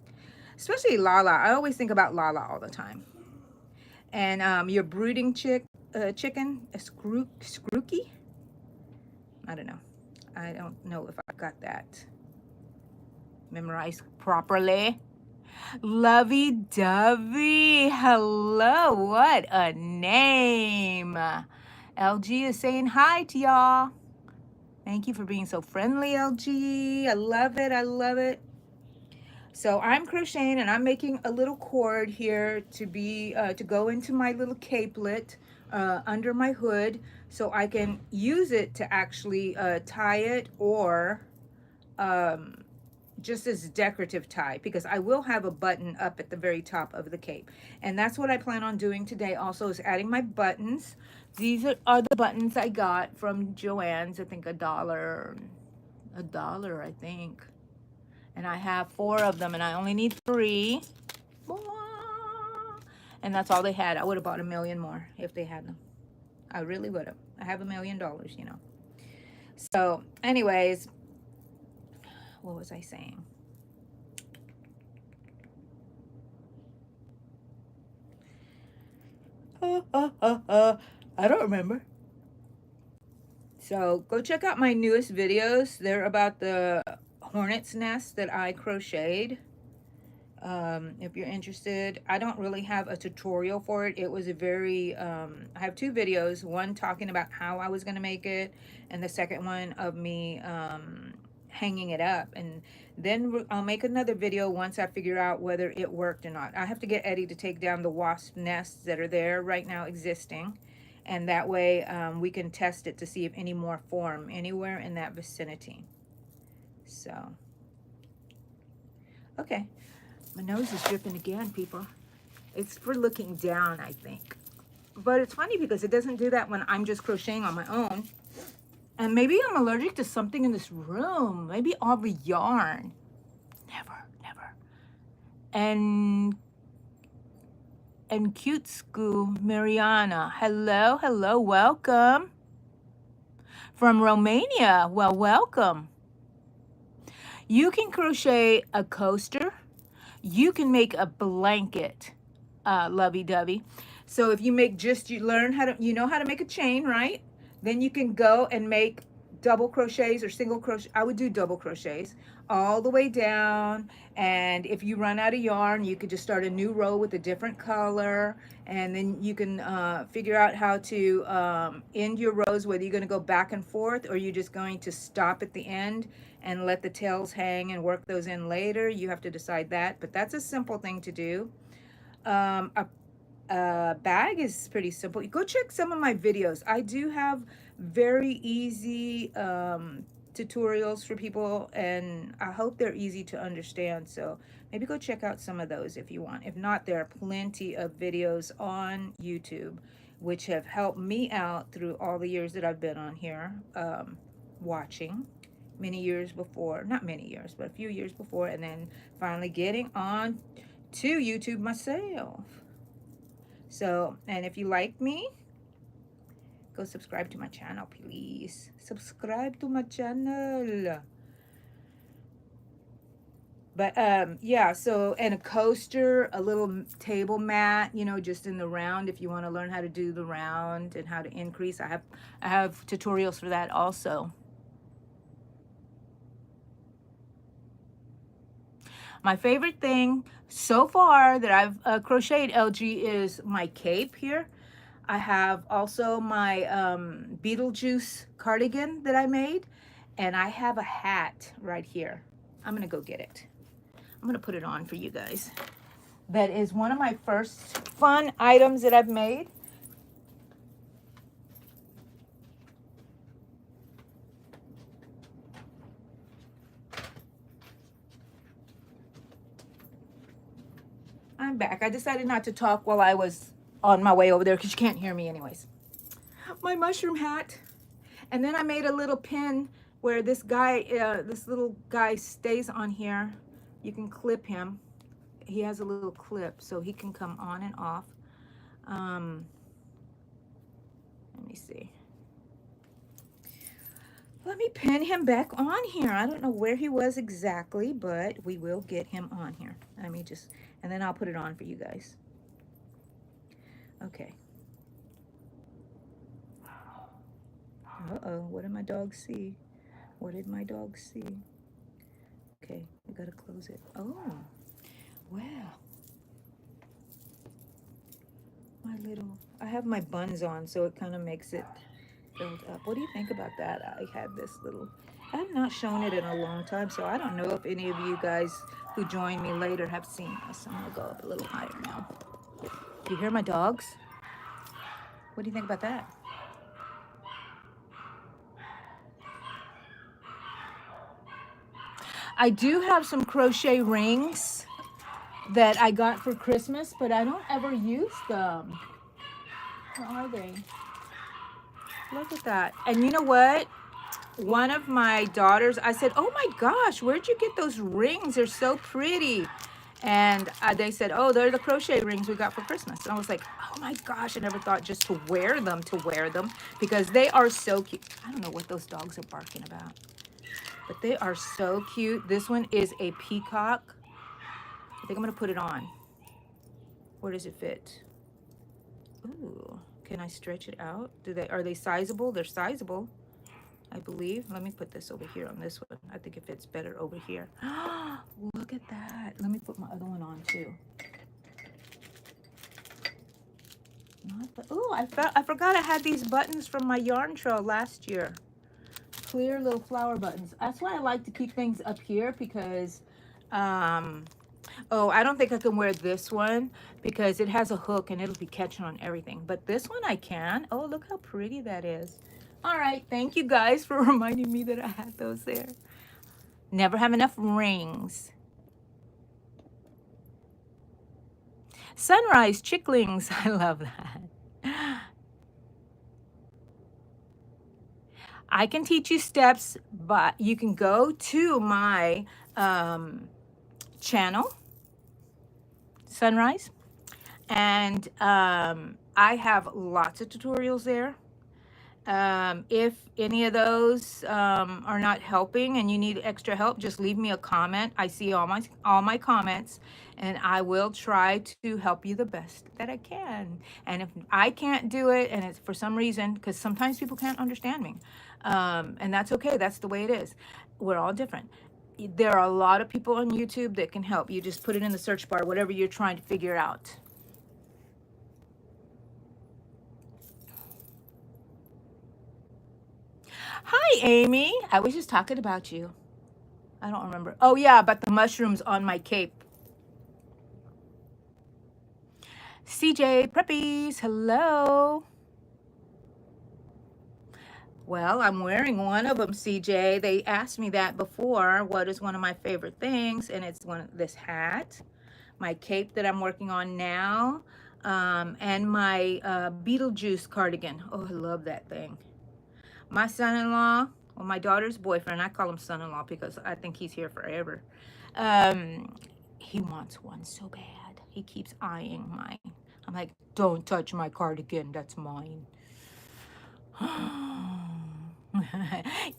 Especially Lala. I always think about Lala all the time. And your brooding chicken, a Scrooky? I don't know. I don't know if I got that memorized properly. Lovey Dovey. Hello. What a name. LG is saying hi to y'all. Thank you for being so friendly, LG. I love it. I love it. So I'm crocheting and I'm making a little cord here to be to go into my little capelet under my hood, so I can use it to actually tie it, or um, just as decorative tie, because I will have a button up at the very top of the cape. And that's what I plan on doing today also, is adding my buttons. These are the buttons I got from Joann's. I think $1, I think. And I have 4 of them and I only need 3. And that's all they had. I would have bought a million more if they had them. I really would have. I have $1 million, you know. So anyways, what was I saying? I don't remember. So go check out my newest videos. They're about the hornet's nest that I crocheted. If you're interested, I don't really have a tutorial for it. It was a very, I have 2 videos, one talking about how I was going to make it, and the second one of me hanging it up. And then I'll make another video once I figure out whether it worked or not. I have to get Eddie to take down the wasp nests that are there right now existing, and that way we can test it to see if any more form anywhere in that vicinity. So, okay. My nose is dripping again, people. It's for looking down, I think. But it's funny because it doesn't do that when I'm just crocheting on my own. And maybe I'm allergic to something in this room. Maybe all the yarn. Never, never. And Cute School, Mariana. Hello, hello, welcome. From Romania, well, welcome. You can crochet a coaster. You can make a blanket, lovey-dovey. So if you make you learn how to, you know how to make a chain, right? Then you can go and make double crochets or single crochet. I would do double crochets all the way down. And if you run out of yarn, you could just start a new row with a different color. And then you can figure out how to end your rows, whether you're going to go back and forth or you're just going to stop at the end and let the tails hang and work those in later. You have to decide that, but that's a simple thing to do. A bag is pretty simple. Go check some of my videos. I do have very easy tutorials for people, and I hope they're easy to understand. So maybe go check out some of those if you want. If not, there are plenty of videos on YouTube which have helped me out through all the years that I've been on here watching. Many years before, not many years, but a few years before, and then finally getting on to YouTube myself. So, and if you like me, go subscribe to my channel, please. Subscribe to my channel. But yeah, so, and a coaster, a little table mat, you know, just in the round if you want to learn how to do the round and how to increase. I have tutorials for that also. My favorite thing so far that I've crocheted, LG, is my cape here. I have also my Beetlejuice cardigan that I made, and I have a hat right here. I'm gonna go get it. I'm gonna put it on for you guys. That is one of my first fun items that I've made. I'm back. I decided not to talk while I was on my way over there because you can't hear me anyways. My mushroom hat. And then I made a little pin where this guy, this little guy stays on here. You can clip him. He has a little clip so he can come on and off. Let me see. Let me pin him back on here. I don't know where he was exactly, but we will get him on here. Let me just, and then I'll put it on for you guys. Okay. Uh-oh, what did my dog see? What did my dog see? Okay, I gotta close it. Oh, wow. My little, I have my buns on, so it kind of makes it filled up. What do you think about that? I had this little, I have not shown it in a long time, so I don't know if any of you guys who join me later have seen this. I'm gonna go up a little higher now. Do you hear my dogs? What do you think about that? I do have some crochet rings that I got for Christmas, but I don't ever use them. Where are they? Look at that. And you know what? One of my daughters, I said, oh my gosh, where'd you get those rings? They're so pretty. And they said, oh, they're the crochet rings we got for Christmas. And I was like, oh my gosh, I never thought just to wear them, because they are so cute. I don't know what those dogs are barking about, but they are so cute. This one is a peacock. I think I'm gonna put it on. Where does it fit? Ooh, can I stretch it out? Are they sizable? They're sizable, I believe. Let me put this over here on this one. I think it fits better over here. Look at that. Let me put my other one on too. Oh, I forgot I had these buttons from my yarn trail last year. Clear little flower buttons. That's why I like to keep things up here, because oh, I don't think I can wear this one because it has a hook and it'll be catching on everything. But this one I can. Oh, look how pretty that is. All right, thank you guys for reminding me that I had those there. Never have enough rings. Sunrise chicklings. I love that. I can teach you steps, but you can go to my channel, Sunrise, and I have lots of tutorials there. If any of those are not helping and you need extra help, just leave me a comment. I see all my comments, and I will try to help you the best that I can. And if I can't do it, and it's for some reason, because sometimes people can't understand me, and that's okay. That's the way it is. We're all different. There are a lot of people on YouTube that can help. You just put it in the search bar, whatever you're trying to figure out. Hi, Amy. I was just talking about you. I don't remember. Oh, yeah, about the mushrooms on my cape. CJ Preppies, hello. Well, I'm wearing one of them, CJ. They asked me that before. What is one of my favorite things? And it's this hat, my cape that I'm working on now, and my Beetlejuice cardigan. Oh, I love that thing. My son-in-law, well, my daughter's boyfriend, I call him son-in-law because I think he's here forever. He wants one so bad. He keeps eyeing mine. I'm like, don't touch my cardigan, that's mine.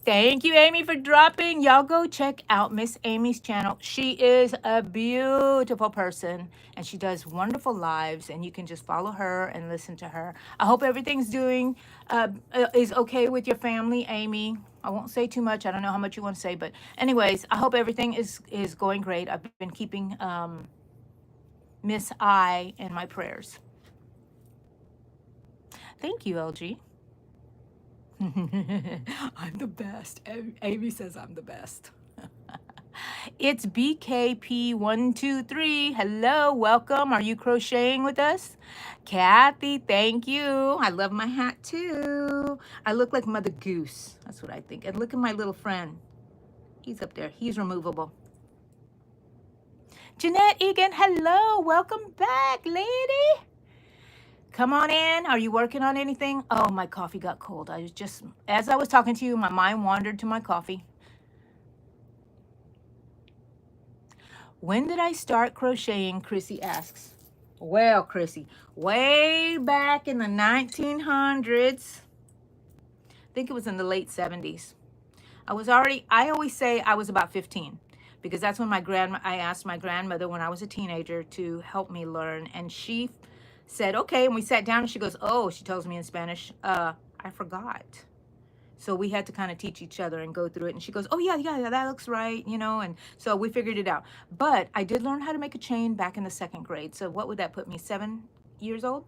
Thank you, Amy, for dropping. Y'all go check out Miss Amy's channel. She is a beautiful person, and she does wonderful lives, and you can just follow her and listen to her. I hope everything's doing is okay with your family, Amy. I won't say too much. I don't know how much you want to say, but anyways, I hope everything is going great. I've been keeping Miss I in my prayers. Thank you, LG. I'm the best. Amy says I'm the best. It's BKP123. Hello, welcome. Are you crocheting with us? Kathy, thank you. I love my hat too. I look like Mother Goose. That's what I think. And look at my little friend. He's up there. He's removable. Jeanette Egan, hello. Welcome back, lady. Come on in. Are you working on anything? Oh, my coffee got cold. I was just, as I was talking to you, my mind wandered to my coffee. When did I start crocheting? Chrissy asks. Well, Chrissy, way back in the 1900s. I think it was in the late 70s. I always say I was about 15 because that's when I asked my grandmother when I was a teenager to help me learn. And she said, okay. And we sat down and she goes, oh, she tells me in Spanish, I forgot. So we had to kind of teach each other and go through it. And she goes, oh, yeah, that looks right, you know. And so we figured it out. But I did learn how to make a chain back in the 2nd grade. So what would that put me, 7 years old?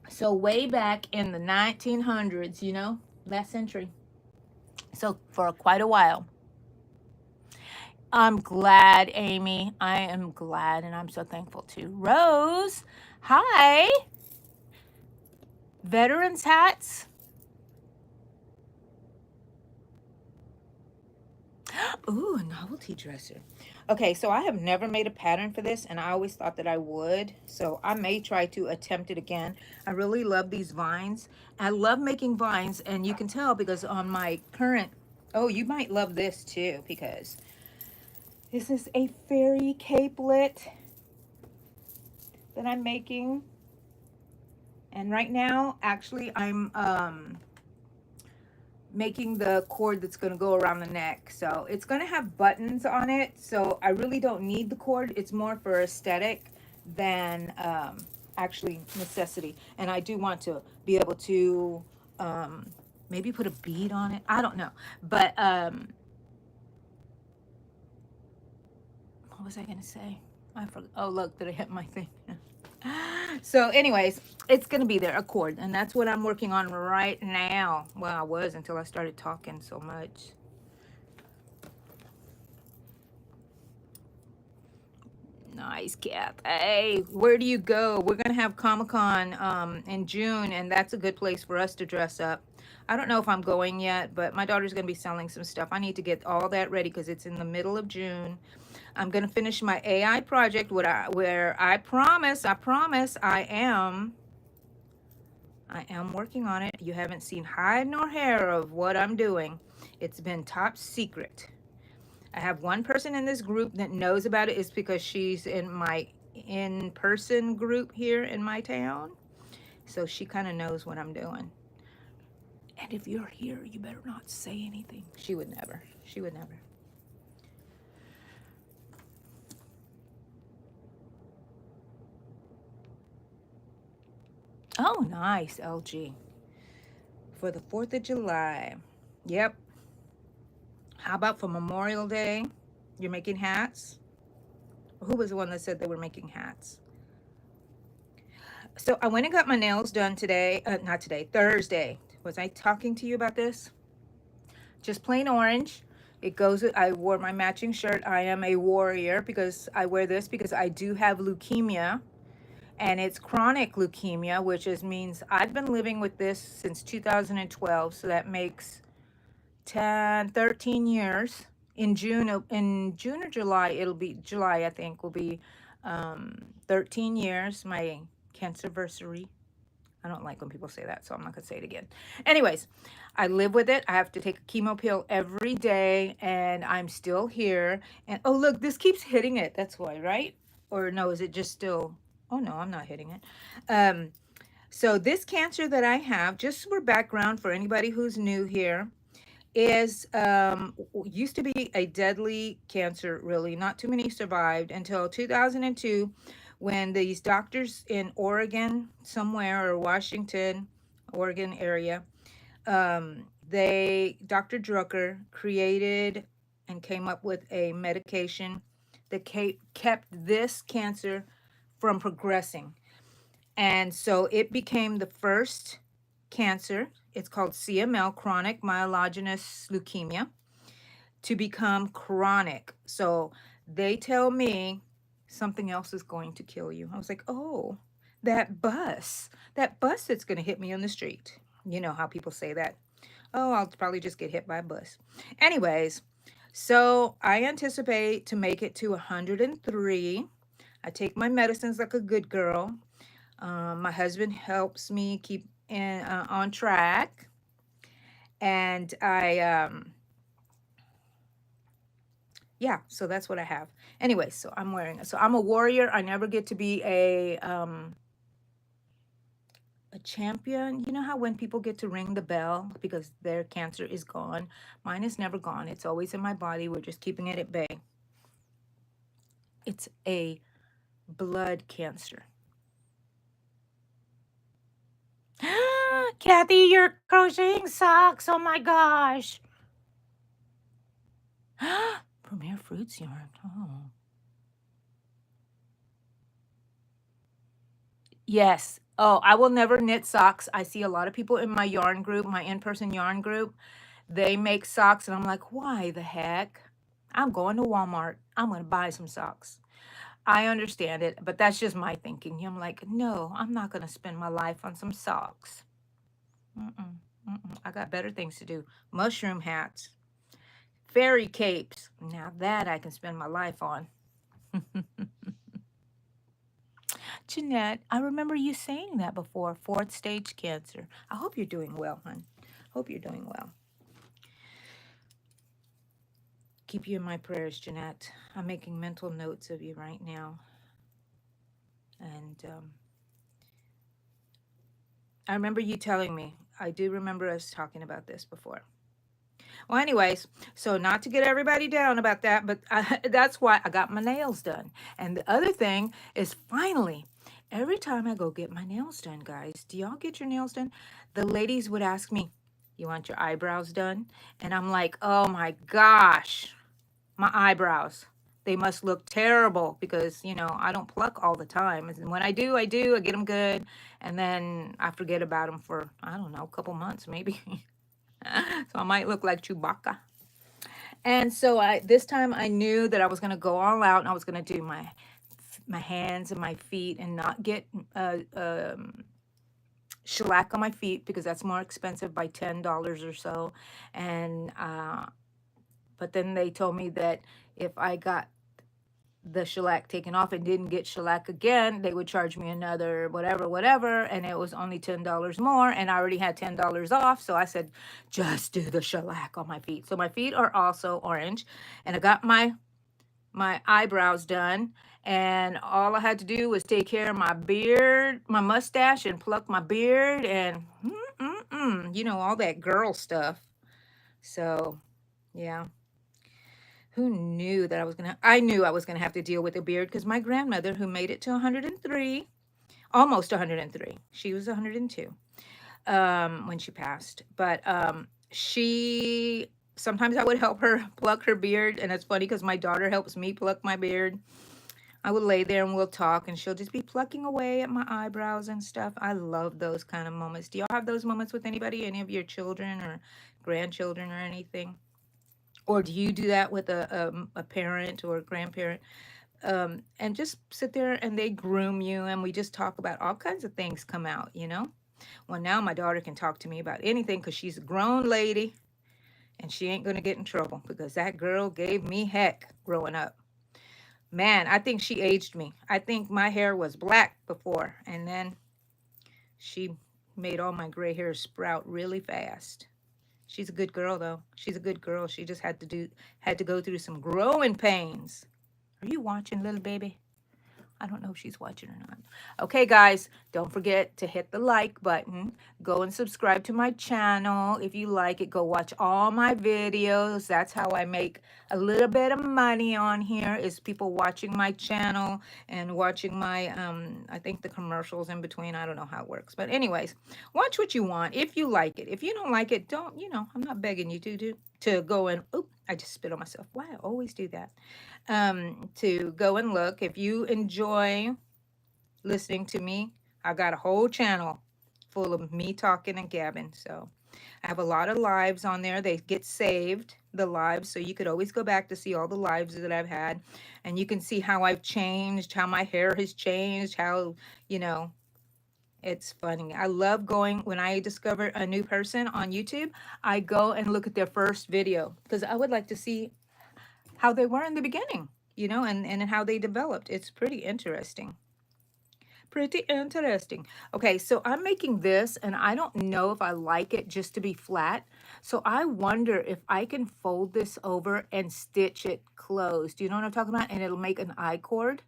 So way back in the 1900s, you know, last century. So for quite a while. I'm glad, Amy. I am glad, and I'm so thankful too. Rose, hi. Veterans hats. Ooh, a novelty dresser. Okay, so I have never made a pattern for this, and I always thought that I would. So I may try to attempt it again. I really love these vines. I love making vines, and you can tell because on my current, oh, you might love this too, because this is a fairy capelet that I'm making. And right now, actually, I'm making the cord that's going to go around the neck. So it's going to have buttons on it. So I really don't need the cord. It's more for aesthetic than actually necessity. And I do want to be able to maybe put a bead on it. I don't know. But what was I going to say? I forgot. Oh, look, did I hit my thing? So anyways, it's going to be there, a cord. And that's what I'm working on right now. Well, I was until I started talking so much. Nice, Kath. Hey, where do you go? We're going to have Comic-Con in June, and that's a good place for us to dress up. I don't know if I'm going yet, but my daughter's going to be selling some stuff. I need to get all that ready because it's in the middle of June. I'm going to finish my AI project where I promise I am working on it. You haven't seen hide nor hair of what I'm doing. It's been top secret. I have one person in this group that knows about it. It's because she's in my in-person group here in my town. So she kind of knows what I'm doing. And if you're here, you better not say anything. She would never. She would never. Oh, nice, LG. For the 4th of July. Yep. How about for Memorial Day? You're making hats? Who was the one that said they were making hats? So I went and got my nails done today. Not today, Thursday. Was I talking to you about this? Just plain orange. It goes, I wore my matching shirt. I am a warrior because I wear this because I do have leukemia. And it's chronic leukemia, which means I've been living with this since 2012. So that makes 13 years. In June or July, it'll be July, I think, will be 13 years, my cancerversary. I don't like when people say that, so I'm not gonna say it again. Anyways, I live with it. I have to take a chemo pill every day, and I'm still here. And oh, look, this keeps hitting it. That's why, right? Or no, is it just still? Oh no, I'm not hitting it. So this cancer that I have, just for background for anybody who's new here, is used to be a deadly cancer, really. Not too many survived until 2002 when these doctors in Oregon somewhere, or Washington, Oregon area, Dr. Drucker created and came up with a medication that kept this cancer from progressing. And so it became the first cancer, it's called CML, chronic myelogenous leukemia, to become chronic. So they tell me something else is going to kill you. I was like, oh, that bus that's going to hit me on the street. You know how people say that. Oh, I'll probably just get hit by a bus. Anyways, so I anticipate to make it to 103. I take my medicines like a good girl. My husband helps me keep on track. And yeah, so that's what I have. Anyway, so I'm wearing it. So I'm a warrior. I never get to be a champion. You know how when people get to ring the bell because their cancer is gone? Mine is never gone. It's always in my body. We're just keeping it at bay. It's a blood cancer. Kathy, you're crocheting socks. Oh my gosh. Premier Fruits yarn. Oh. Yes. Oh, I will never knit socks. I see a lot of people in my yarn group, my in-person yarn group. They make socks, and I'm like, why the heck? I'm going to Walmart. I'm going to buy some socks. I understand it, but that's just my thinking. I'm like, no, I'm not going to spend my life on some socks. Mm-mm, mm-mm. I got better things to do. Mushroom hats, fairy capes. Now that I can spend my life on. Jeanette, I remember you saying that before, 4th stage cancer. I hope you're doing well, hon. Hope you're doing well. Keep you in my prayers, Jeanette. I'm making mental notes of you right now. And I remember you telling me. I do remember us talking about this before. Well, anyways, so not to get everybody down about that, but that's why I got my nails done. And the other thing is finally, every time I go get my nails done, guys, do y'all get your nails done? The ladies would ask me, you want your eyebrows done? And I'm like, oh my gosh, my eyebrows. They must look terrible because, you know, I don't pluck all the time. And when I do, I get them good. And then I forget about them for, I don't know, a couple months maybe. So I might look like Chewbacca. And so this time I knew that I was going to go all out and I was going to do my hands and my feet and not get shellac on my feet because that's more expensive by $10 or so. And but then they told me that if I got the shellac taken off and didn't get shellac again, they would charge me another whatever, and it was only $10 more, and I already had $10 off, so I said, just do the shellac on my feet. So my feet are also orange, and I got my eyebrows done, and all I had to do was take care of my beard, my mustache, and pluck my beard, and you know, all that girl stuff. So, yeah. Who knew that I knew I was gonna have to deal with a beard because my grandmother, who made it to 103, almost 103, she was 102 when she passed. But she sometimes I would help her pluck her beard, and it's funny because my daughter helps me pluck my beard. I would lay there and we'll talk, and she'll just be plucking away at my eyebrows and stuff. I love those kind of moments. Do y'all have those moments with anybody, any of your children or grandchildren or anything? Or do you do that with a parent or a grandparent? And just sit there and they groom you, and we just talk about all kinds of things come out, you know? Well, now my daughter can talk to me about anything because she's a grown lady and she ain't going to get in trouble because that girl gave me heck growing up. Man, I think she aged me. I think my hair was black before, and then she made all my gray hairs sprout really fast. She's a good girl though. She's a good girl. She just had to go through some growing pains. Are you watching, little baby? I don't know if she's watching or not. Okay, guys, don't forget to hit the like button. Go and subscribe to my channel. If you like it, go watch all my videos. That's how I make a little bit of money on here, is people watching my channel and watching my, I think the commercials in between. I don't know how it works. But anyways, watch what you want if you like it. If you don't like it, don't, you know, I'm not begging you to go and, oop, I just spit on myself. Why I always do that. To go and look. If you enjoy listening to me, I got a whole channel full of me talking and gabbing. So I have a lot of lives on there. They get saved, the lives, so you could always go back to see all the lives that I've had, and you can see how I've changed, how my hair has changed, how, you know, it's funny. I love going, when I discover a new person on YouTube, I go and look at their first video because I would like to see how they were in the beginning, you know, and how they developed. It's pretty interesting. Pretty interesting. Okay, so I'm making this and I don't know if I like it just to be flat. So I wonder if I can fold this over and stitch it closed. Do you know what I'm talking about? And it'll make an I-cord.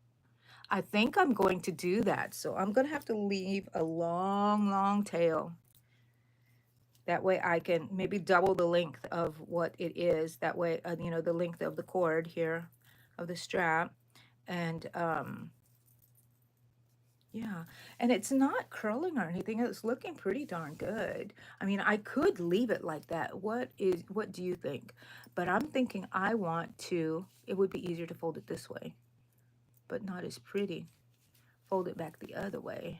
I think I'm going to do that. So I'm going to have to leave a long, long tail. That way I can maybe double the length of what it is. That way, you know, the length of the cord here of the strap. And yeah, and it's not curling or anything. It's looking pretty darn good. I mean, I could leave it like that. What do you think? But I'm thinking I want to, it would be easier to fold it this way, but not as pretty. Fold it back the other way.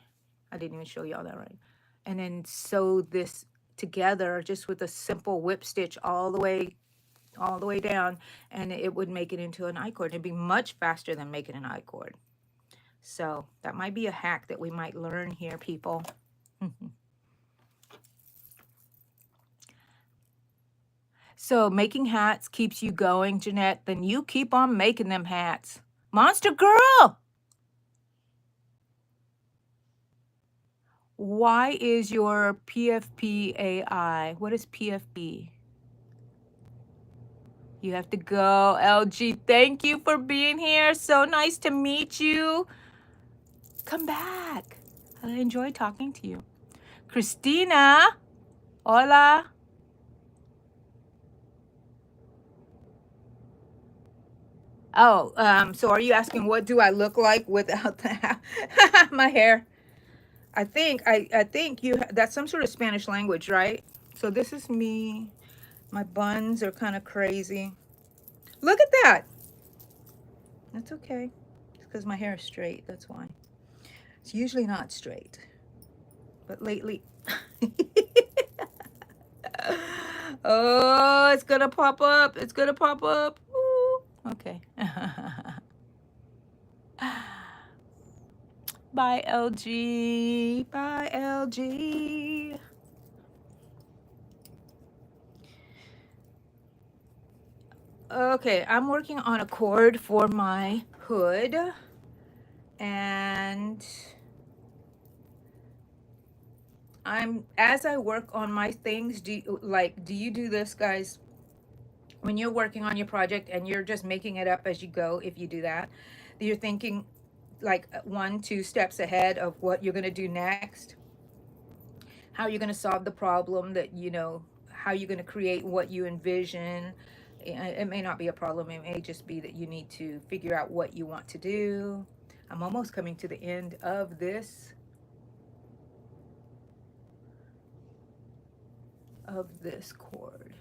I didn't even show y'all that right. And then sew this together just with a simple whip stitch all the way down, and it would make it into an I-cord. It'd be much faster than making an I-cord. So that might be a hack that we might learn here, people. So making hats keeps you going, Jeanette. Then you keep on making them hats. Monster Girl! Why is your PFP AI? What is PFP? You have to go, LG. Thank you for being here. So nice to meet you. Come back. I enjoy talking to you. Christina, hola. Oh, so are you asking what do I look like without my hair? I think that's some sort of Spanish language, right? So this is me. My buns are kind of crazy. Look at that. That's okay. It's because my hair is straight. That's why. It's usually not straight, but lately. Oh, it's gonna pop up. It's gonna pop up. Ooh. Okay. Bye, LG. Bye, LG. Okay, I'm working on a cord for my hood. And as I work on my things, do you do this, guys? When you're working on your project and you're just making it up as you go, if you do that, you're thinking like 1-2 steps ahead of what you're going to do next, how you're going to solve the problem that, you know, how you're going to create what you envision. It may not be a problem. It may just be that you need to figure out what you want to do. I'm almost coming to the end of this cord.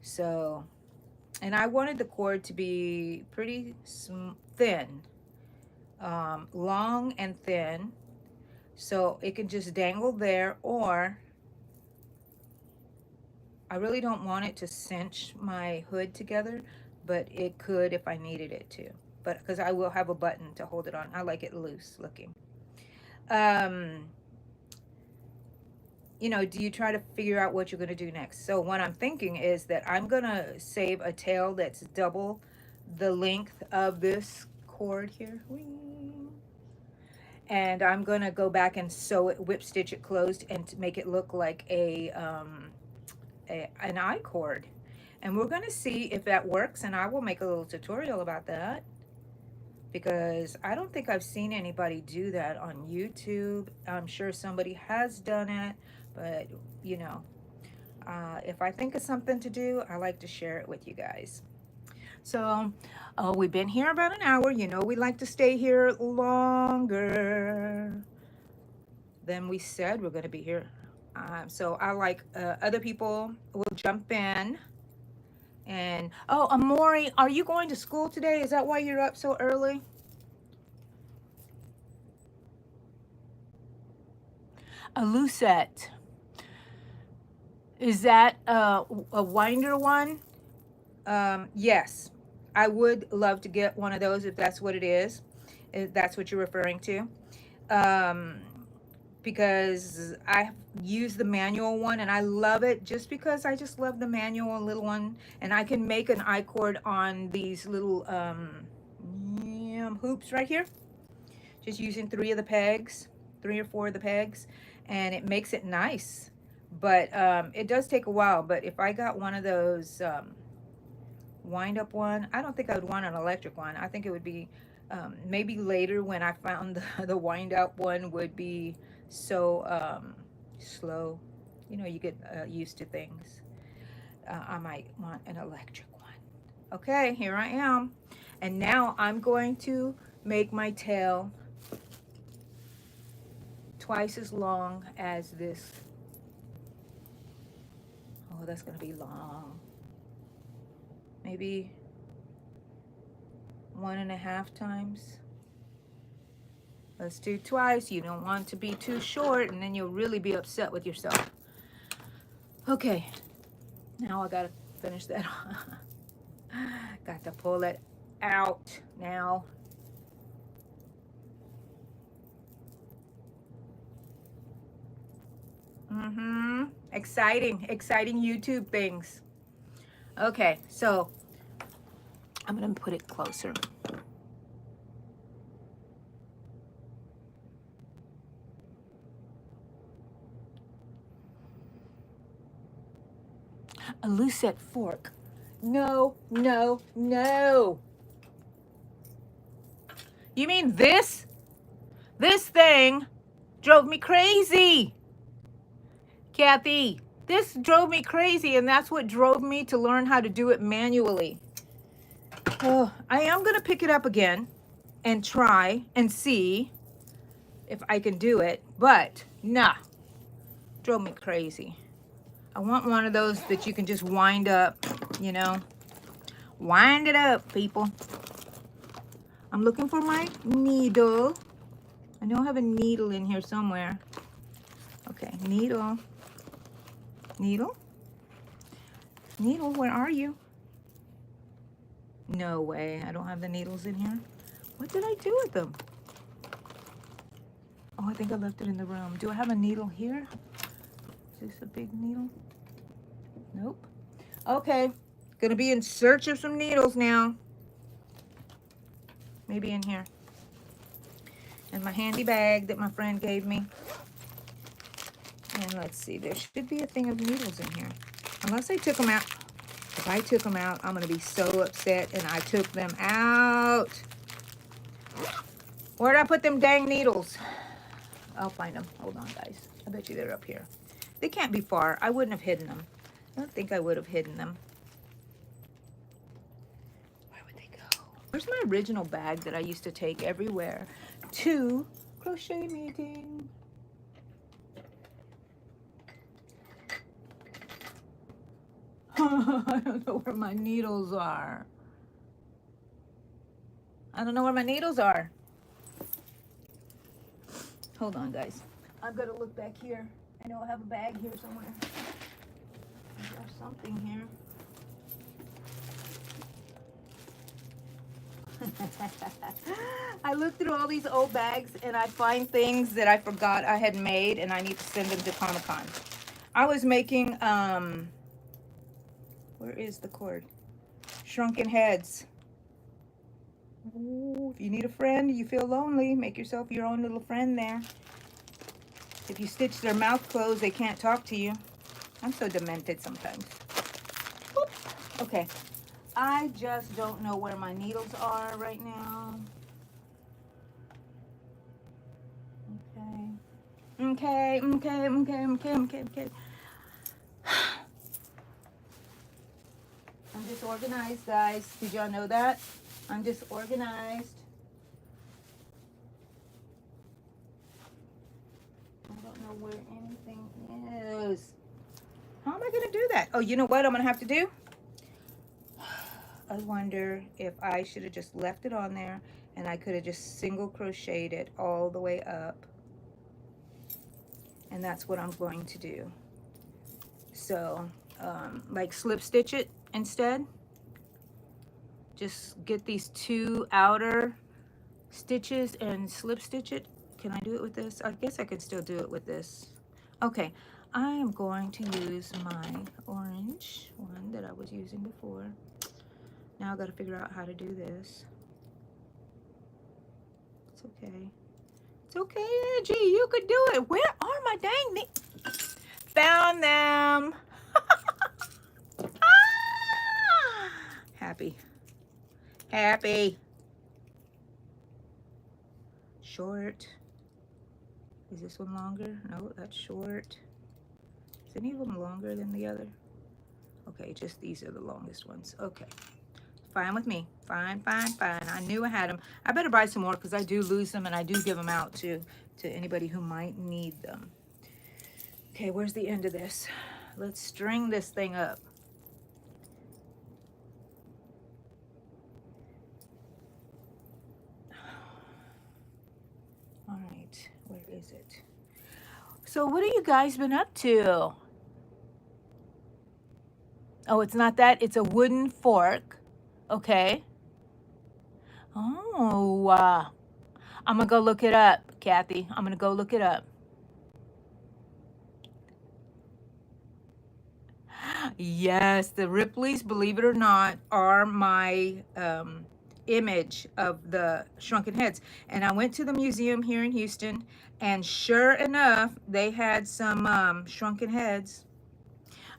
So, and I wanted the cord to be pretty thin, long and thin, so it can just dangle there, or I really don't want it to cinch my hood together, but it could if I needed it to. But because I will have a button to hold it on. I like it loose looking. You know, do you try to figure out what you're going to do next? So what I'm thinking is that I'm going to save a tail that's double the length of this cord here. And I'm going to go back and sew it, whip stitch it closed, and to make it look like an I cord. And we're going to see if that works, and I will make a little tutorial about that, because I don't think I've seen anybody do that on YouTube. I'm sure somebody has done it, but you know, if I think of something to do, I like to share it with you guys. So we've been here about an hour. You know, we like to stay here longer than we said we're going to be here. So I like other people will jump in. And oh, Amori, are you going to school today? Is that why you're up so early? A lucette. Is that a winder one? Yes, I would love to get one of those if that's what it is, if that's what you're referring to. Because I use the manual one and I love it just because I just love the manual little one, and I can make an I-cord on these little hoops right here. just using 3 or 4 of the pegs, and it makes it nice. But it does take a while. But if I got one of those wind up one, I don't think I would want an electric one. I think it would be maybe later when I found the wind up one would be so slow. You know, you get used to things. I might want an electric one. Okay, here I am. And now I'm going to make my tail twice as long as this. Oh, that's going to be long. Maybe 1.5 times. Let's do twice. You don't want to be too short, and then you'll really be upset with yourself. Okay, now I gotta finish that. Got to pull it out now. Exciting YouTube things. Okay, so I'm gonna put it closer. A lucette fork. No, no, no. You mean this? This thing drove me crazy. Kathy, this drove me crazy, and that's what drove me to learn how to do it manually. Oh, I am going to pick it up again and try and see if I can do it, but nah, drove me crazy. I want one of those that you can just wind up, you know. Wind it up, people. I'm looking for my needle. I know I have a needle in here somewhere. Okay, needle. Needle? Needle, where are you? No way, I don't have the needles in here. What did I do with them? Oh, I think I left it in the room. Do I have a needle here? Is this a big needle? Nope. Okay, gonna be in search of some needles now. Maybe in here. In my handy bag that my friend gave me. And let's see, there should be a thing of needles in here. Unless I took them out. If I took them out, I'm gonna be so upset, and I took them out. Where'd I put them dang needles? I'll find them. Hold on, guys. I bet you they're up here. They can't be far. I wouldn't have hidden them. I don't think I would have hidden them. Where would they go? Where's my original bag that I used to take everywhere to crochet meeting? I don't know where my needles are. I don't know where my needles are. Hold on, guys. I'm gonna look back here. I know I have a bag here somewhere. There's something here. I look through all these old bags and I find things that I forgot I had made, and I need to send them to Comic-Con. I was making, where is the cord? Shrunken heads. Ooh, if you need a friend, you feel lonely, make yourself your own little friend there. If you stitch their mouth closed, they can't talk to you. I'm so demented sometimes. Oops. Okay. I just don't know where my needles are right now. Okay. Okay. I'm disorganized, guys. Did y'all know that? I'm disorganized. I don't know where anything is. How am I going to do that? Oh, you know what I'm going to have to do? I wonder if I should have just left it on there and I could have just single crocheted it all the way up. And that's what I'm going to do. So, like slip stitch it instead. Just get these 2 outer stitches and slip stitch it. Can I do it with this? I guess I could still do it with this. Okay, I am going to use my orange one that I was using before. Now I got to figure out how to do this. It's okay. It's okay, Angie. You could do it. Where are my dang me? Found them. Ah! Happy. Happy. Short. Is this one longer? No, that's short. Is any of them longer than the other? Okay, just these are the longest ones. Okay. Fine with me. Fine, fine, fine. I knew I had them. I better buy some more because I do lose them and I do give them out to anybody who might need them. Okay, where's the end of this? Let's string this thing up. All right, where is it? So what have you guys been up to? Oh, it's not that. It's a wooden fork. Okay. Oh, I'm going to go look it up, Kathy. I'm going to go look it up. Yes, the Ripley's, believe it or not, are my image of the shrunken heads. And I went to the museum here in Houston, and sure enough, they had some shrunken heads.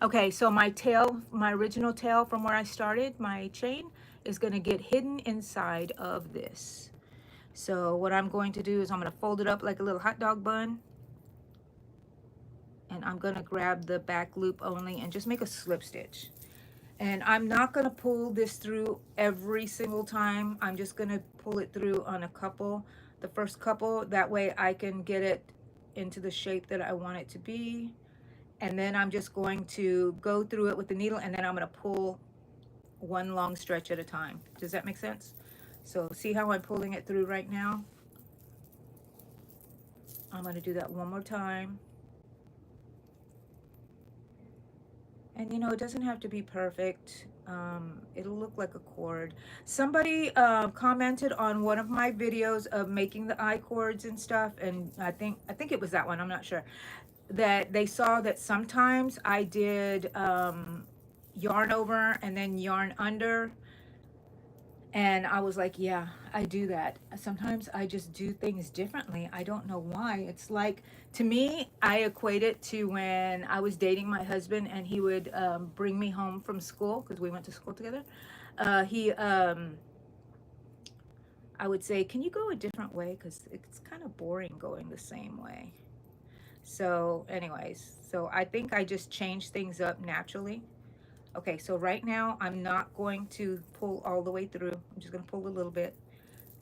Okay, so my tail, my original tail from where I started, my chain, is going to get hidden inside of this. So what I'm going to do is I'm going to fold it up like a little hot dog bun. And I'm going to grab the back loop only and just make a slip stitch. And I'm not going to pull this through every single time. I'm just going to pull it through on a couple, the first couple. That way I can get it into the shape that I want it to be. And then I'm just going to go through it with the needle, and then I'm going to pull one long stretch at a time. Does that make sense? So see how I'm pulling it through right now? I'm going to do that one more time. And you know, it doesn't have to be perfect. It'll look like a cord. Somebody commented on one of my videos of making the I cords and stuff, and I think it was that one, I'm not sure, that they saw that sometimes I did yarn over and then yarn under. And I was like, yeah, I do that. Sometimes I just do things differently. I don't know why. It's like, to me, I equate it to when I was dating my husband and he would bring me home from school because we went to school together. I would say, can you go a different way? Because it's kind of boring going the same way. So anyways, so I think I just change things up naturally. Okay, so right now I'm not going to pull all the way through. I'm just going to pull a little bit.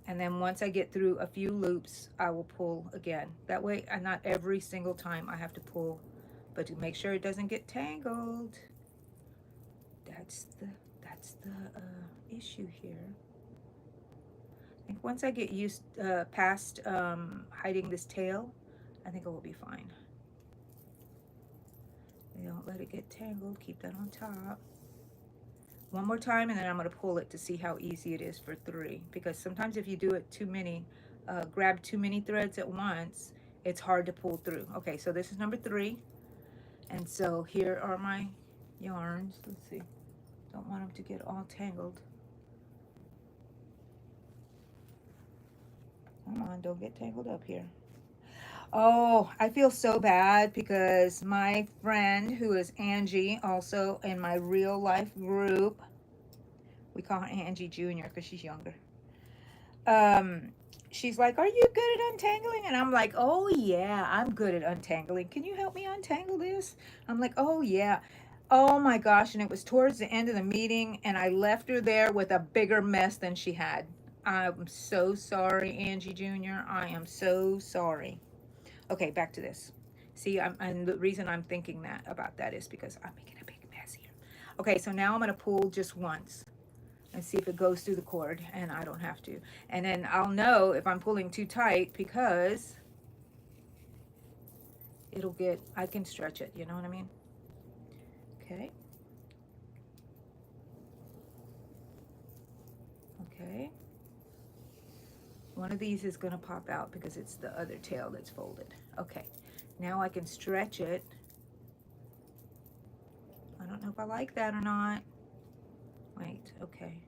And then once I get through a few loops, I will pull again. That way, not every single time I have to pull, but to make sure it doesn't get tangled. That's the issue here. I think once I get used past hiding this tail, I think it will be fine. Don't let it get tangled. Keep that on top. One more time, and then I'm going to pull it to see how easy it is for 3. Because sometimes if you do it too many, grab too many threads at once, it's hard to pull through. Okay, so this is number 3. And so here are my yarns. Let's see. Don't want them to get all tangled. Come on, don't get tangled up here. Oh, I feel so bad because my friend, who is Angie, also in my real life group, we call her Angie Jr. because she's younger. She's like, are you good at untangling? And I'm like, oh yeah, I'm good at untangling. Can you help me untangle this? I'm like, oh yeah. Oh my gosh. And it was towards the end of the meeting, and I left her there with a bigger mess than she had. I'm so sorry, Angie Jr. I am so sorry. Okay, back to this. See, and the reason I'm thinking that about that is because I'm making a big mess here. Okay, so now I'm going to pull just once and see if it goes through the cord, and I don't have to. And then I'll know if I'm pulling too tight because it'll get, I can stretch it, you know what I mean? Okay. Okay. One of these is going to pop out because it's the other tail that's folded. Okay. Now I can stretch it. I don't know if I like that or not. Wait, okay.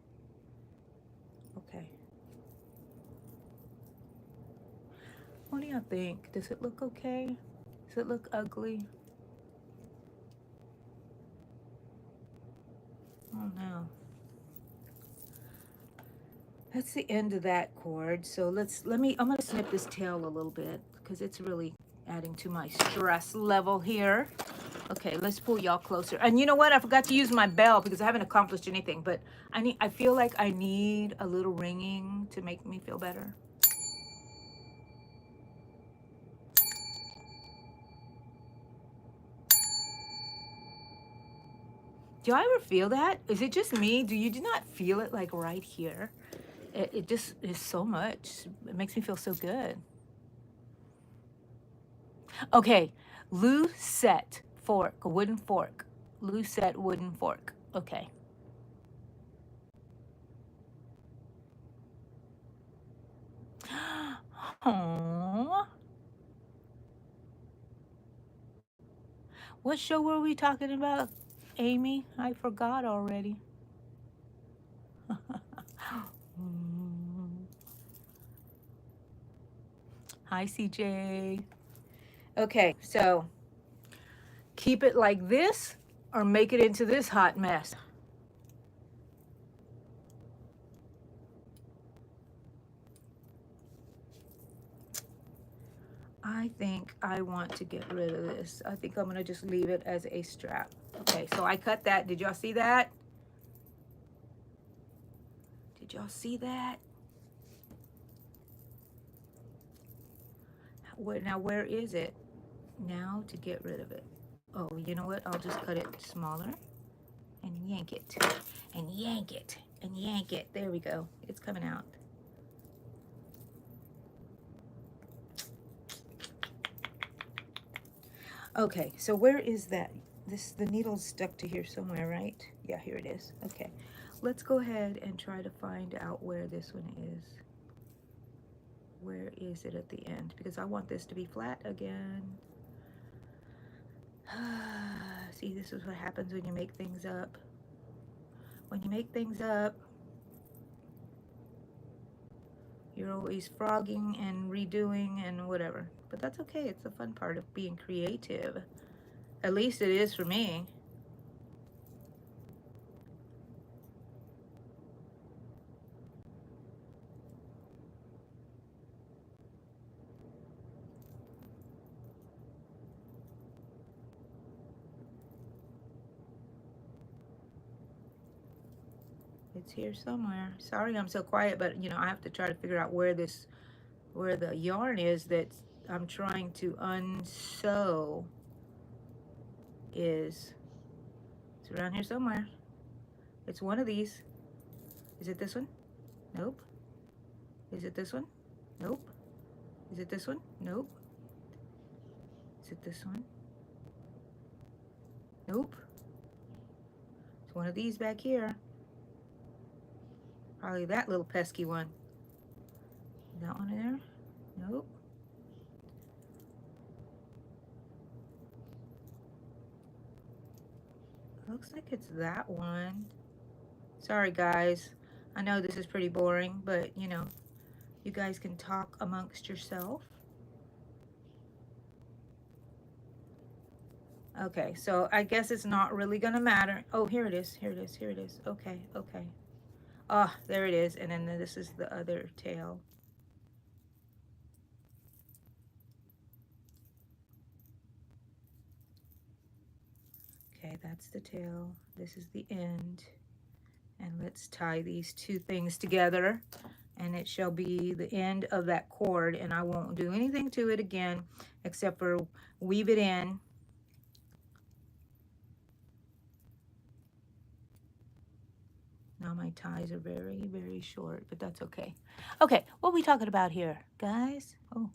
Okay. What do you think? Does it look okay? Does it look ugly? Oh no. That's the end of that cord. So I'm gonna snip this tail a little bit because it's really adding to my stress level here. Okay, let's pull y'all closer. And you know what? I forgot to use my bell because I haven't accomplished anything, but I feel like I need a little ringing to make me feel better. Do I ever feel that? Is it just me? Do you not feel it like right here? It just is so much. It makes me feel so good. Okay, lucette fork, a wooden fork. Lucette wooden fork. Okay. Aww. What show were we talking about, Amy? I forgot already. Hi, CJ. Okay, so keep it like this or make it into this hot mess. I think I want to get rid of this. I think I'm going to just leave it as a strap. Okay, so I cut that. Did y'all see that? Did y'all see that? Now, where is it? Now to get rid of it. Oh, you know what? I'll just cut it smaller and yank it and yank it and yank it. There we go. It's coming out. Okay, so where is that? The needle's stuck to here somewhere, right? Yeah, here it is. Okay, let's go ahead and try to find out where this one is. Where is it at the end? Because I want this to be flat again. See, this is what happens when you make things up. When you make things up, you're always frogging and redoing and whatever. But that's okay. It's the fun part of being creative. At least it is for me. It's here somewhere. Sorry I'm so quiet, but you know, I have to try to figure out where the yarn is that I'm trying to unsew is. It's around here somewhere. It's one of these. Is it this one? Nope. Is it this one? Nope. Is it this one? Nope. Is it this one? Nope. It's one of these back here. Probably that little pesky one. Is that one in there? Nope. Looks like it's that one. Sorry guys. I know this is pretty boring, but you know, you guys can talk amongst yourself. Okay, so I guess it's not really gonna matter. Oh, here it is, here it is, here it is. Okay, okay. Ah, there it is, and then this is the other tail. Okay, that's the tail. This is the end. And let's tie these two things together, and it shall be the end of that cord, and I won't do anything to it again except for weave it in. Now my ties are very, very short, but that's okay. Okay, what are we talking about here, guys? Oh.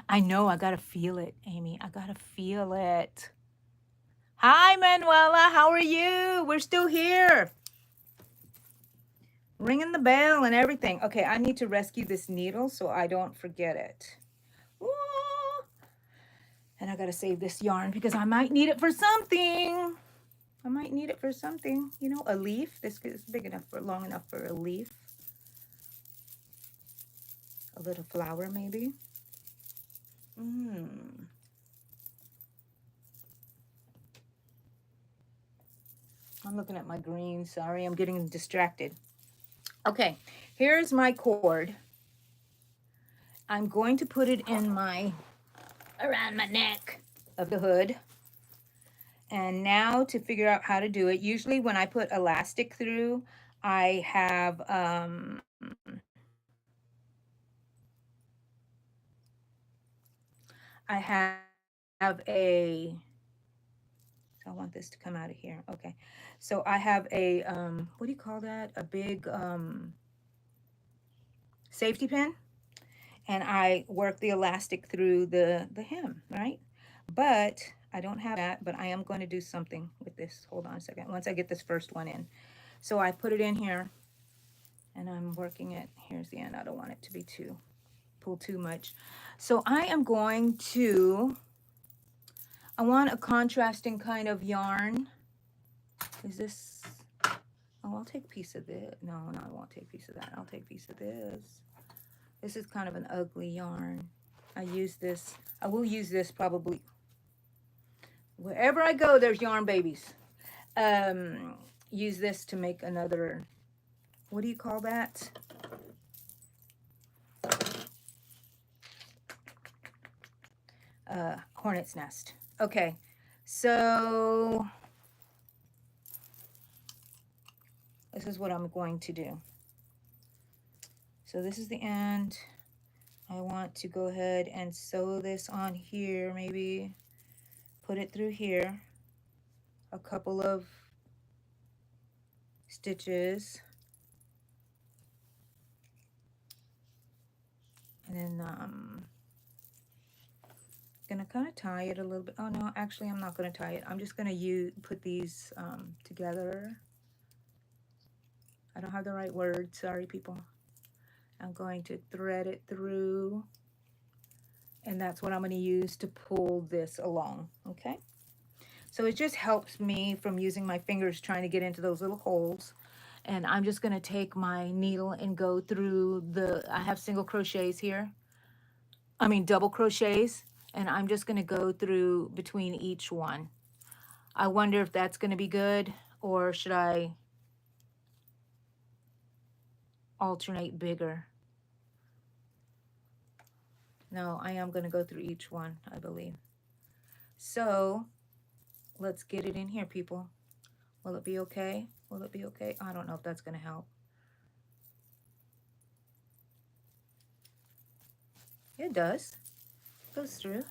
I know, I gotta feel it, Amy. I gotta feel it. Hi, Manuela, how are you? We're still here. Ringing the bell and everything. Okay, I need to rescue this needle so I don't forget it. Ooh. And I gotta save this yarn because I might need it for something. I might might need it for something, you know, a leaf. This is big enough for, long enough for a leaf. A little flower maybe. I'm looking at my green. Sorry, I'm getting distracted. Okay, here's my cord. I'm going to put it in around my neck of the hood. And now to figure out how to do it, usually when I put elastic through, I have a, so I want this to come out of here. Okay. So I have a, what do you call that? A big safety pin. And I work the elastic through the hem, right? But I don't have that, but I am going to do something with this. Hold on a second. Once I get this first one in. So I put it in here and I'm working it. Here's the end. I don't want it to be pull too much. So I am going to, I want a contrasting kind of yarn. Is this, oh, I'll take a piece of this. No, I won't take a piece of that. I'll take a piece of this. This is kind of an ugly yarn. I use this. I will use this probably. Wherever I go, there's yarn babies. Use this to make another, what do you call that? Hornet's nest. Okay, so this is what I'm going to do. So this is the end. I want to go ahead and sew this on here, maybe put it through here, a couple of stitches, and then gonna kind of tie it a little bit. Oh no, actually I'm not gonna tie it. I'm just gonna put these together. I don't have the right word, sorry people. I'm going to thread it through, and that's what I'm going to use to pull this along, okay? So it just helps me from using my fingers trying to get into those little holes. And I'm just going to take my needle and go through I have single crochets here. I mean double crochets, and I'm just going to go through between each one. I wonder if that's going to be good, or should I alternate bigger? No, I am going to go through each one, I believe. So let's get it in here, people. Will it be okay? Will it be okay? I don't know if that's going to help. It does. It goes through.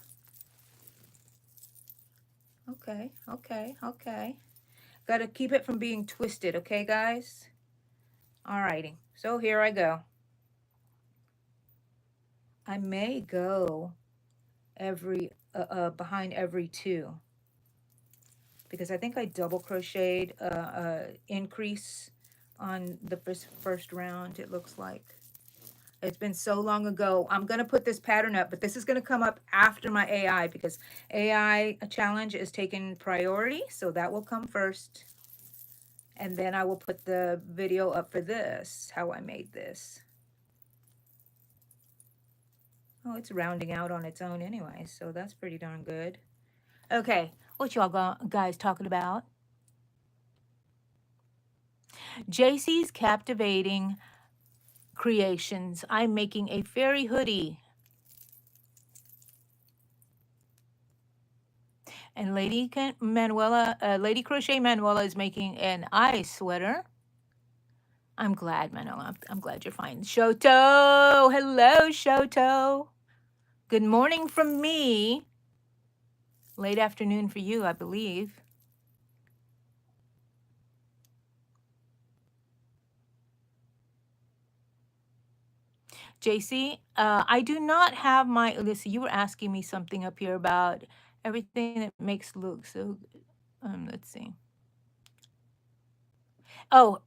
Okay, okay, okay. Got to keep it from being twisted, okay, guys? Alrighty. So here I go. I may go behind every two, because I think I double crocheted increase on the first round, it looks like. It's been so long ago. I'm going to put this pattern up, but this is going to come up after my AI, because AI challenge is taking priority. So that will come first. And then I will put the video up for this, how I made this. Oh, it's rounding out on its own anyway, so that's pretty darn good. Okay, what y'all guys talking about? JC's Captivating Creations. I'm making a fairy hoodie. And Lady Crochet Manuela is making an eye sweater. I'm glad, Manuela. I'm glad you're fine. Shoto! Hello, Shoto. Good morning from me. Late afternoon for you, I believe. JC, I do not have my, listen, you were asking me something up here about everything that makes look so good. Let's see. Oh,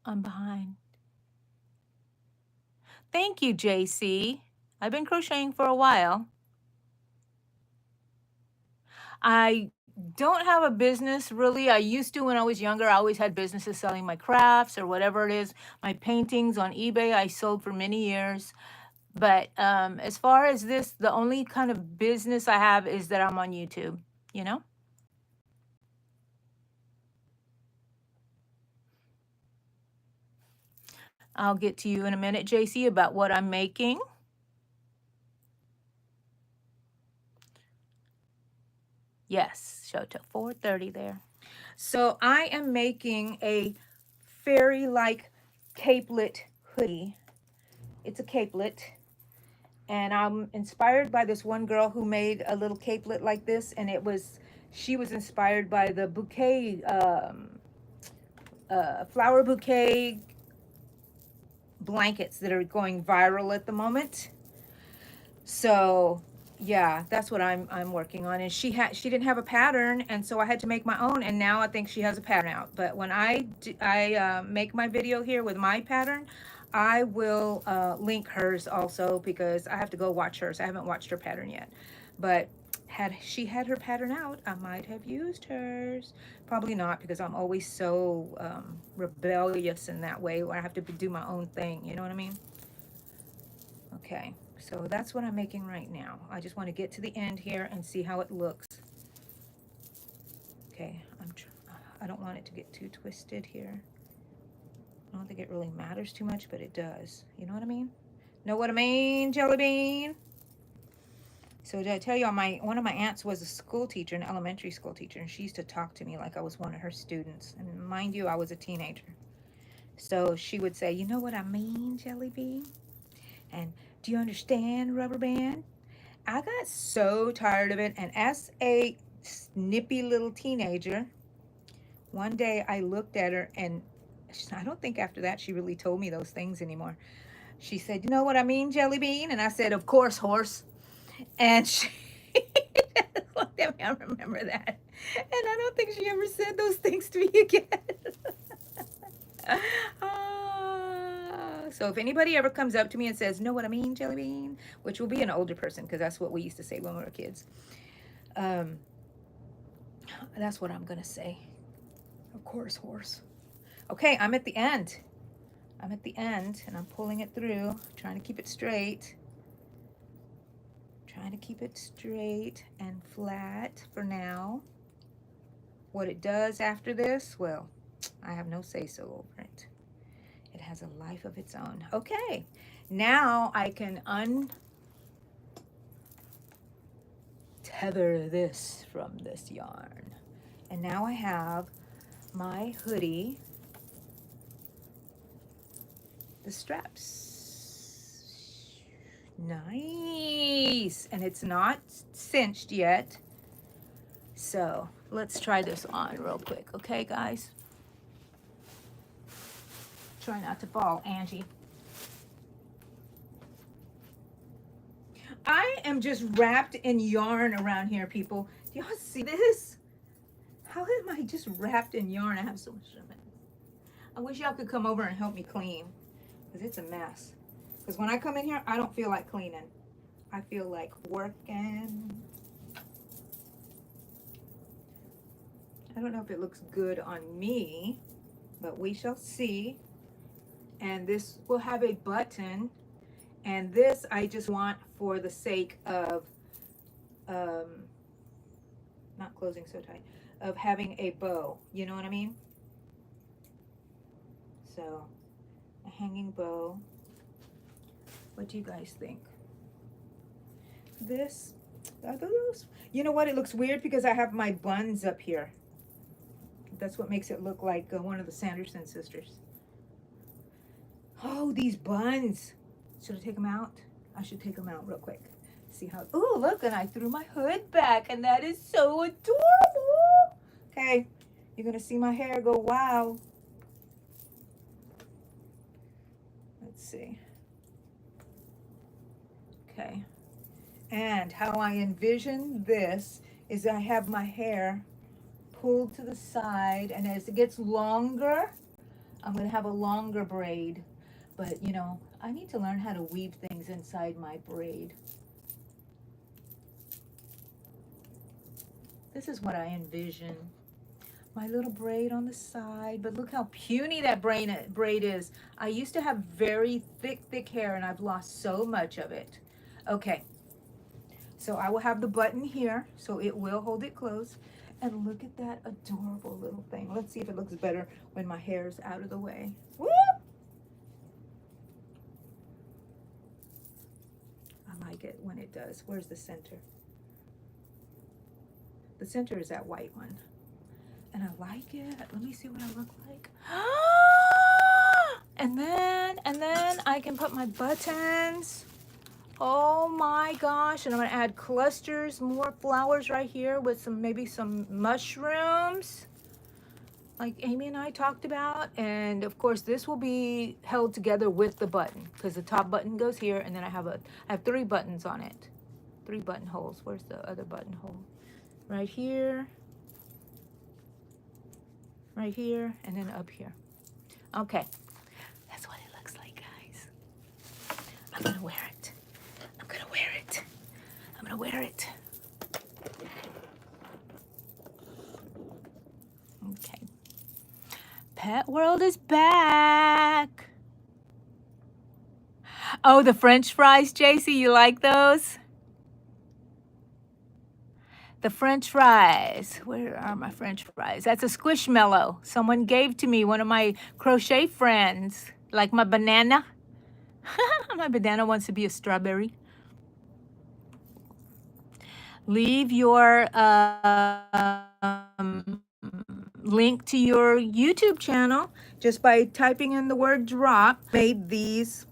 I'm behind. Thank you, JC. I've been crocheting for a while. I don't have a business really. I used to when I was younger. I always had businesses selling my crafts or whatever it is. My paintings on eBay, I sold for many years. But as far as this, the only kind of business I have is that I'm on YouTube, you know? I'll get to you in a minute, JC, about what I'm making. Yes, show till 4:30 there. So I am making a fairy-like capelet hoodie. It's a capelet, and I'm inspired by this one girl who made a little capelet like this, and she was inspired by the bouquet, flower bouquet blankets that are going viral at the moment. So yeah, that's what I'm working on. And she didn't have a pattern, and so I had to make my own. And now I think she has a pattern out. But when I make my video here with my pattern, I will link hers also, because I have to go watch hers. I haven't watched her pattern yet, but had she had her pattern out, I might have used hers. Probably not, because I'm always so rebellious in that way, where I have to do my own thing. You know what I mean? Okay, so that's what I'm making right now. I just want to get to the end here and see how it looks. Okay, I don't want it to get too twisted here. I don't think it really matters too much, but it does. You know what I mean? Know what I mean, Jelly Bean? So did I tell you, one of my aunts was a school teacher, an elementary school teacher, and she used to talk to me like I was one of her students. And mind you, I was a teenager. So she would say, you know what I mean, Jelly Bean? And do you understand, Rubber Band? I got so tired of it, and as a snippy little teenager, one day I looked at her, and I don't think after that she really told me those things anymore. She said, you know what I mean, Jelly Bean? And I said, of course, horse. And she looked at me, I remember that. And I don't think she ever said those things to me again. So if anybody ever comes up to me and says, know what I mean, Jelly Bean? Which will be an older person, because that's what we used to say when we were kids. That's what I'm going to say. Of course, horse. Okay, I'm at the end. I'm at the end, and I'm pulling it through, trying to keep it straight. Trying to keep it straight and flat for now. What it does after this, well, I have no say-so over it. It has a life of its own. Okay, now I can untether this from this yarn. And now I have my hoodie, the straps. Nice. And it's not cinched yet. So let's try this on real quick. Okay, guys? Try not to fall, Angie. I am just wrapped in yarn around here, people. Do y'all see this? How am I just wrapped in yarn? I have so much of it. I wish y'all could come over and help me clean, because it's a mess. Because when I come in here, I don't feel like cleaning. I feel like working. I don't know if it looks good on me, but we shall see. And this will have a button, and this I just want for the sake of not closing so tight, of having a bow, you know what I mean? So a hanging bow. What do you guys think? This, are those, you know what, it looks weird because I have my buns up here. That's what makes it look like one of the Sanderson sisters. Oh, these buns. Should I take them out? I should take them out real quick. See how, oh, look, and I threw my hood back, and that is so adorable. Okay, you're gonna see my hair go wow. Let's see. Okay, and how I envision this is I have my hair pulled to the side, and as it gets longer, I'm gonna have a longer braid. But you know, I need to learn how to weave things inside my braid. This is what I envision. My little braid on the side, but look how puny that braid is. I used to have very thick hair and I've lost so much of it. Okay, so I will have the button here, so it will hold it closed. And look at that adorable little thing. Let's see if it looks better when my hair is out of the way. Woo! I like it when it does. Where's the center? The center is that white one. And I like it. Let me see what I look like. And then I can put my buttons. Oh my gosh. And I'm gonna add clusters, more flowers right here with some, maybe some mushrooms, like Amy and I talked about. And of course this will be held together with the button, because the top button goes here, and then I have 3 buttons on it. 3 buttonholes. Where's the other buttonhole? Right here, right here, and then up here. Okay, that's what it looks like, guys. I'm gonna wear it. I'm gonna wear it. I'm gonna wear it. Okay. Pet World is back. Oh, the French fries, JC, you like those? The French fries. Where are my French fries? That's a Squishmallow. Someone gave to me, one of my crochet friends. Like my banana. My banana wants to be a strawberry. Leave your link to your YouTube channel just by typing in the word drop. Made these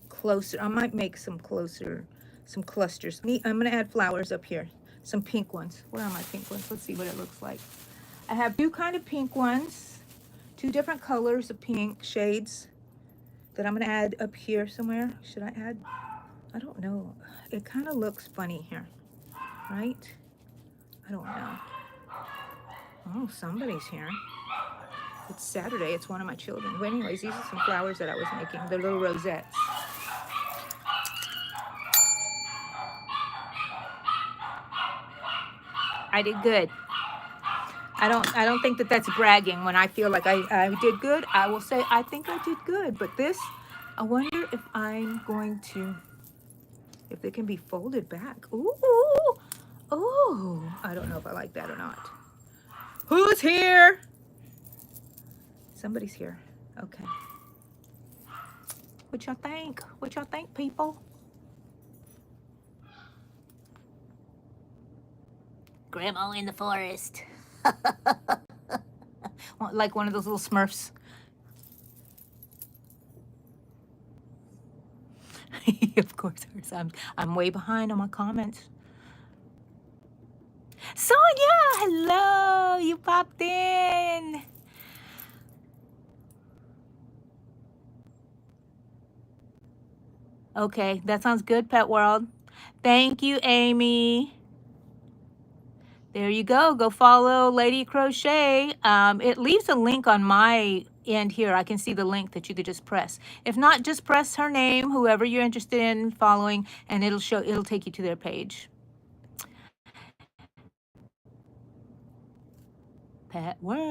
closer. I might make some closer, some clusters. I'm gonna add flowers up here. Some pink ones. Where are my pink ones? Let's see what it looks like. I have 2 kind of pink ones, 2 different colors of pink shades that I'm gonna add up here somewhere. Should I add? I don't know. It kind of looks funny here, right? I don't know. Oh, somebody's here. It's Saturday. It's one of my children. But anyways, these are some flowers that I was making. The little rosettes. I did good. I don't think that that's bragging. When I feel like I did good, I will say I think I did good. But this, I wonder if I'm going to, if they can be folded back. Ooh, ooh. I don't know if I like that or not. Who's here? Somebody's here. Okay. What y'all think? What y'all think, people? Grandma in the forest. Like one of those little Smurfs. Of course, I'm way behind on my comments. Sonia, hello, you popped in. Okay, that sounds good, Pet World. Thank you, Amy. There you go. Go follow Lady Crochet. It leaves a link on my end here. I can see the link that you could just press. If not, just press her name, whoever you're interested in following, and it'll take you to their page. Pet World.